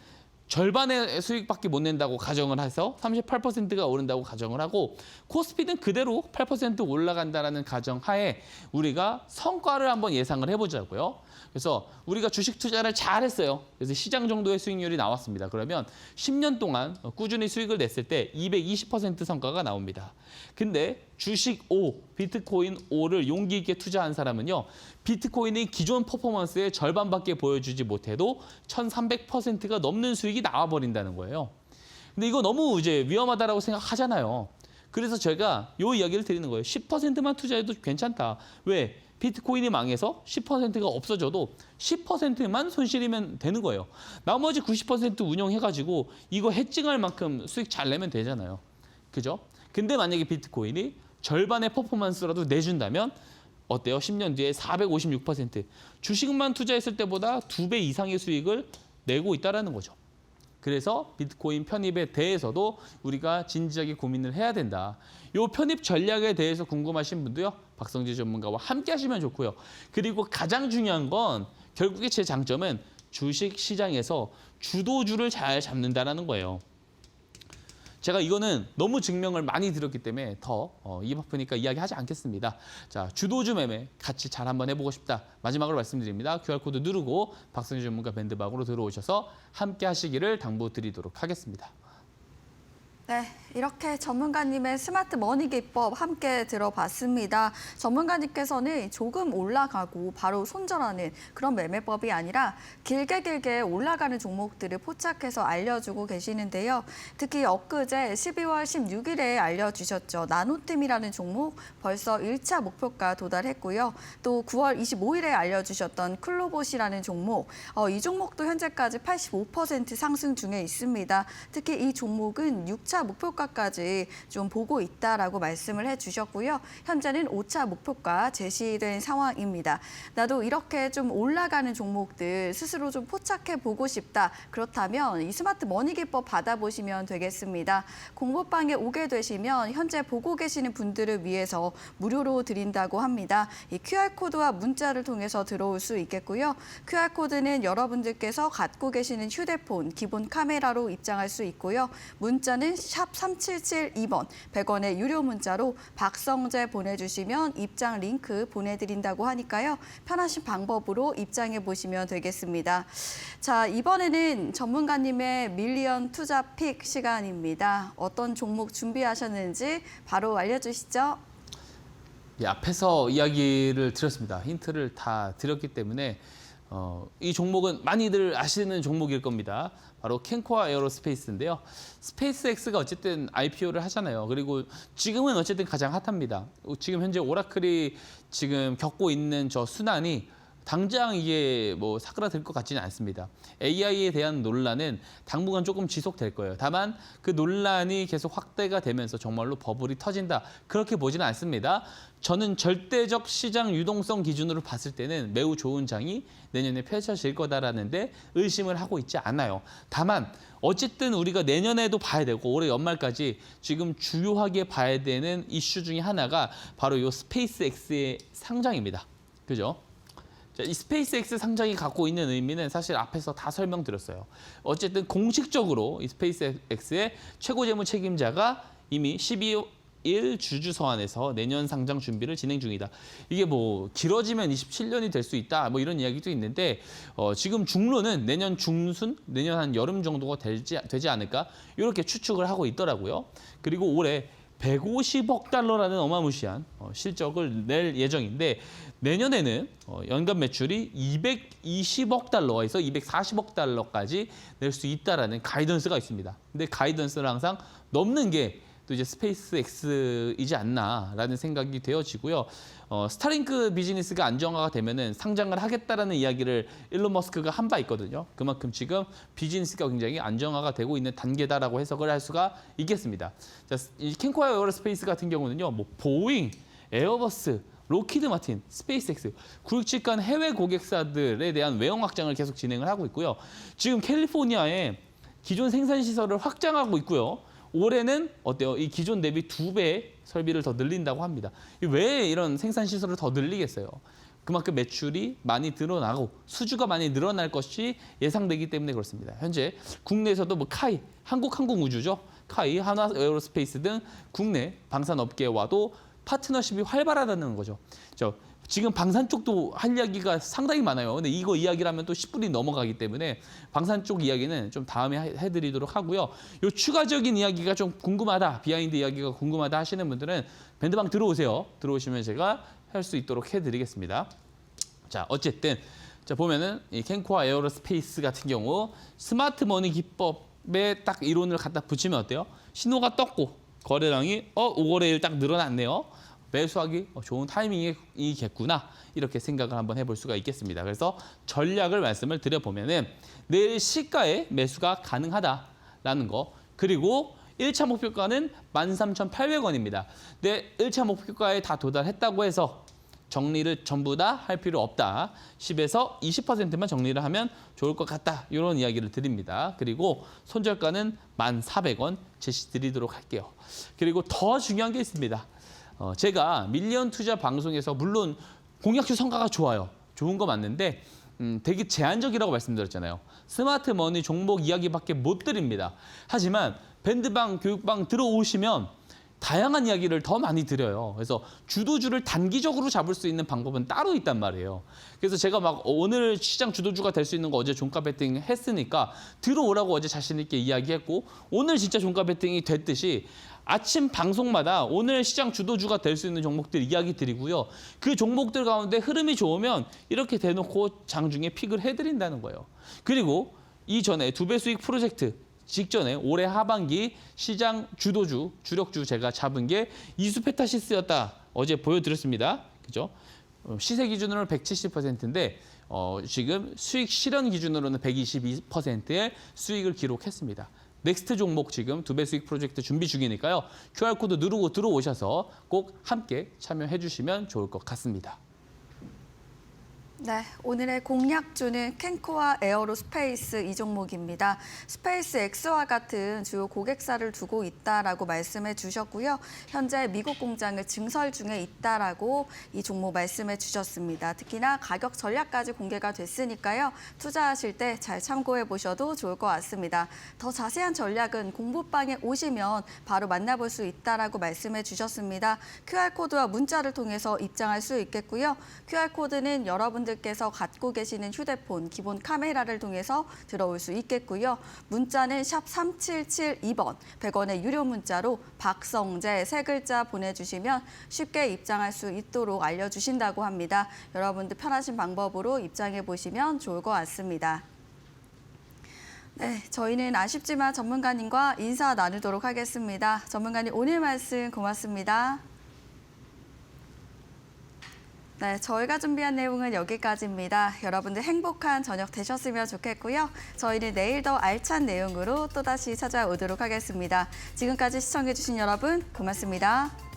[SPEAKER 2] 절반의 수익밖에 못 낸다고 가정을 해서 38%가 오른다고 가정을 하고 코스피는 그대로 8% 올라간다라는 가정하에 우리가 성과를 한번 예상을 해보자고요. 그래서 우리가 주식 투자를 잘 했어요. 그래서 시장 정도의 수익률이 나왔습니다. 그러면 10년 동안 꾸준히 수익을 냈을 때 220% 성과가 나옵니다. 근데 주식 5, 비트코인 5를 용기 있게 투자한 사람은요. 비트코인이 기존 퍼포먼스의 절반밖에 보여주지 못해도 1300%가 넘는 수익이 나와버린다는 거예요. 근데 이거 너무 이제 위험하다라고 생각하잖아요. 그래서 제가 이 이야기를 드리는 거예요. 10%만 투자해도 괜찮다. 왜? 비트코인이 망해서 10%가 없어져도 10%만 손실이면 되는 거예요. 나머지 90% 운용해가지고 이거 해칭할 만큼 수익 잘 내면 되잖아요. 그죠? 근데 만약에 비트코인이 절반의 퍼포먼스라도 내준다면 어때요? 10년 뒤에 456%. 주식만 투자했을 때보다 2배 이상의 수익을 내고 있다는 거죠. 그래서 비트코인 편입에 대해서도 우리가 진지하게 고민을 해야 된다. 이 편입 전략에 대해서 궁금하신 분도요. 박성재 전문가와 함께 하시면 좋고요. 그리고 가장 중요한 건 결국에 제 장점은 주식 시장에서 주도주를 잘 잡는다는 거예요. 제가 이거는 너무 증명을 많이 드렸기 때문에 더 입 아프니까 이야기하지 않겠습니다. 자, 주도주 매매 같이 잘 한번 해보고 싶다. 마지막으로 말씀드립니다. QR코드 누르고 박성재 전문가 밴드방으로 들어오셔서 함께 하시기를 당부드리도록 하겠습니다.
[SPEAKER 1] 네, 이렇게 전문가님의 스마트 머니 기법 함께 들어봤습니다. 전문가님께서는 조금 올라가고 바로 손절하는 그런 매매법이 아니라 길게 올라가는 종목들을 포착해서 알려주고 계시는데요. 특히 엊그제 12월 16일에 알려주셨죠. 나노팀이라는 종목 벌써 1차 목표가 도달했고요. 또 9월 25일에 알려주셨던 클로봇이라는 종목, 이 종목도 현재까지 85% 상승 중에 있습니다. 특히 이 종목은 6차 목표가까지 좀 보고 있다라고 말씀을 해주셨고요. 현재는 5차 목표가 제시된 상황입니다. 나도 이렇게 좀 올라가는 종목들 스스로 좀 포착해 보고 싶다. 그렇다면 이 스마트 머니 기법 받아보시면 되겠습니다. 공모방에 오게 되시면 현재 보고 계시는 분들을 위해서 무료로 드린다고 합니다. 이 QR코드와 문자를 통해서 들어올 수 있겠고요. QR코드는 여러분들께서 갖고 계시는 휴대폰 기본 카메라로 입장할 수 있고요. 문자는 샵 3772번 100원의 유료 문자로 박성재 보내주시면 입장 링크 보내드린다고 하니까요. 편하신 방법으로 입장해 보시면 되겠습니다. 자, 이번에는 전문가님의 밀리언 투자 픽 시간입니다. 어떤 종목 준비하셨는지 바로 알려주시죠.
[SPEAKER 2] 앞에서 이야기를 드렸습니다. 힌트를 다 드렸기 때문에 이 종목은 많이들 아시는 종목일 겁니다. 바로 캔코아 에어로스페이스인데요. 스페이스X가 어쨌든 IPO를 하잖아요. 그리고 지금은 어쨌든 가장 핫합니다. 지금 현재 오라클이 지금 겪고 있는 저 순환이 당장 이게 뭐 사그라들 것 같지는 않습니다. AI에 대한 논란은 당분간 조금 지속될 거예요. 다만 그 논란이 계속 확대가 되면서 정말로 버블이 터진다. 그렇게 보지는 않습니다. 저는 절대적 시장 유동성 기준으로 봤을 때는 매우 좋은 장이 내년에 펼쳐질 거다라는데 의심을 하고 있지 않아요. 다만 어쨌든 우리가 내년에도 봐야 되고 올해 연말까지 지금 주요하게 봐야 되는 이슈 중에 하나가 바로 이 스페이스X의 상장입니다. 그죠? 이 스페이스X 상장이 갖고 있는 의미는 사실 앞에서 다 설명드렸어요. 어쨌든 공식적으로 이 스페이스X의 최고 재무 책임자가 이미 12일 주주 서한에서 내년 상장 준비를 진행 중이다. 이게 뭐 길어지면 27년이 될 수 있다. 뭐 이런 이야기도 있는데 지금 중로는 내년 중순, 내년 한 여름 정도가 되지 않을까 이렇게 추측을 하고 있더라고요. 그리고 올해 150억 달러라는 어마무시한 실적을 낼 예정인데 내년에는 연간 매출이 220억 달러에서 240억 달러까지 낼 수 있다라는 가이던스가 있습니다. 근데 가이던스를 항상 넘는 게 또 이제 스페이스X이지 않나라는 생각이 되어지고요. 스타링크 비즈니스가 안정화가 되면은 상장을 하겠다라는 이야기를 일론 머스크가 한 바 있거든요. 그만큼 지금 비즈니스가 굉장히 안정화가 되고 있는 단계다라고 해석을 할 수가 있겠습니다. 자, 이 캔코아 에어로스페이스 같은 경우는요, 뭐 보잉, 에어버스, 로키드 마틴, 스페이스X, 굵직한 해외 고객사들에 대한 외형 확장을 계속 진행을 하고 있고요. 지금 캘리포니아에 기존 생산 시설을 확장하고 있고요. 올해는 어때요? 이 기존 대비 2배 설비를 더 늘린다고 합니다. 왜 이런 생산 시설을 더 늘리겠어요? 그만큼 매출이 많이 늘어나고 수주가 많이 늘어날 것이 예상되기 때문에 그렇습니다. 현재 국내에서도 뭐 카이, 한국항공우주죠. 카이, 한화에어로스페이스 등 국내 방산업계와도 파트너십이 활발하다는 거죠. 지금 방산 쪽도 할 이야기가 상당히 많아요. 근데 이거 이야기를 하면 또 10분이 넘어가기 때문에 방산 쪽 이야기는 좀 다음에 해드리도록 하고요. 요 추가적인 이야기가 좀 궁금하다, 비하인드 이야기가 궁금하다 하시는 분들은 밴드방 들어오세요. 들어오시면 제가 할 수 있도록 해드리겠습니다. 자, 어쨌든 자 보면은 이 캔코아 에어로스페이스 같은 경우 스마트 머니 기법에 딱 이론을 갖다 붙이면 어때요? 신호가 떴고 거래량이 5거래일 딱 늘어났네요. 매수하기 좋은 타이밍이겠구나 이렇게 생각을 한번 해볼 수가 있겠습니다. 그래서 전략을 말씀을 드려보면은 내일 시가에 매수가 가능하다라는 거 그리고 1차 목표가는 13,800원입니다. 근데 1차 목표가에 다 도달했다고 해서 정리를 전부 다 할 필요 없다. 10에서 20%만 정리를 하면 좋을 것 같다. 이런 이야기를 드립니다. 그리고 손절가는 1,400원 제시 드리도록 할게요. 그리고 더 중요한 게 있습니다. 제가 밀리언 투자 방송에서 물론 공약주 성과가 좋아요. 좋은 거 맞는데 되게 제한적이라고 말씀드렸잖아요. 스마트 머니 종목 이야기밖에 못 드립니다. 하지만 밴드방, 교육방 들어오시면 다양한 이야기를 더 많이 드려요. 그래서 주도주를 단기적으로 잡을 수 있는 방법은 따로 있단 말이에요. 그래서 제가 막 오늘 시장 주도주가 될 수 있는 거 어제 종가 배팅 했으니까 들어오라고 어제 자신 있게 이야기했고 오늘 진짜 종가 배팅이 됐듯이 아침 방송마다 오늘 시장 주도주가 될 수 있는 종목들 이야기 드리고요. 그 종목들 가운데 흐름이 좋으면 이렇게 대놓고 장중에 픽을 해드린다는 거예요. 그리고 이전에 2배 수익 프로젝트 직전에 올해 하반기 시장 주도주, 주력주 제가 잡은 게 이수페타시스였다. 어제 보여드렸습니다. 그죠? 시세 기준으로 170%인데 지금 수익 실현 기준으로는 122%의 수익을 기록했습니다. 넥스트 종목 지금 2배 수익 프로젝트 준비 중이니까요. QR코드 누르고 들어오셔서 꼭 함께 참여해 주시면 좋을 것 같습니다.
[SPEAKER 1] 네, 오늘의 공략주는 캔코아 에어로스페이스 이 종목입니다. 스페이스X와 같은 주요 고객사를 두고 있다라고 말씀해 주셨고요. 현재 미국 공장을 증설 중에 있다라고 이 종목 말씀해 주셨습니다. 특히나 가격 전략까지 공개가 됐으니까요. 투자하실 때 잘 참고해 보셔도 좋을 것 같습니다. 더 자세한 전략은 공부방에 오시면 바로 만나볼 수 있다라고 말씀해 주셨습니다. QR코드와 문자를 통해서 입장할 수 있겠고요. QR코드는 여러분들 여러분들께서 갖고 계시는 휴대폰 기본 카메라를 통해서 들어올 수 있겠고요. 문자는 샵 3772번, 100원의 유료 문자로 박성재 세 글자 보내주시면 쉽게 입장할 수 있도록 알려주신다고 합니다. 여러분들 편하신 방법으로 입장해 보시면 좋을 것 같습니다. 네, 저희는 아쉽지만 전문가님과 인사 나누도록 하겠습니다. 전문가님 오늘 말씀 고맙습니다. 네, 저희가 준비한 내용은 여기까지입니다. 여러분들 행복한 저녁 되셨으면 좋겠고요. 저희는 내일 더 알찬 내용으로 또다시 찾아오도록 하겠습니다. 지금까지 시청해주신 여러분 고맙습니다.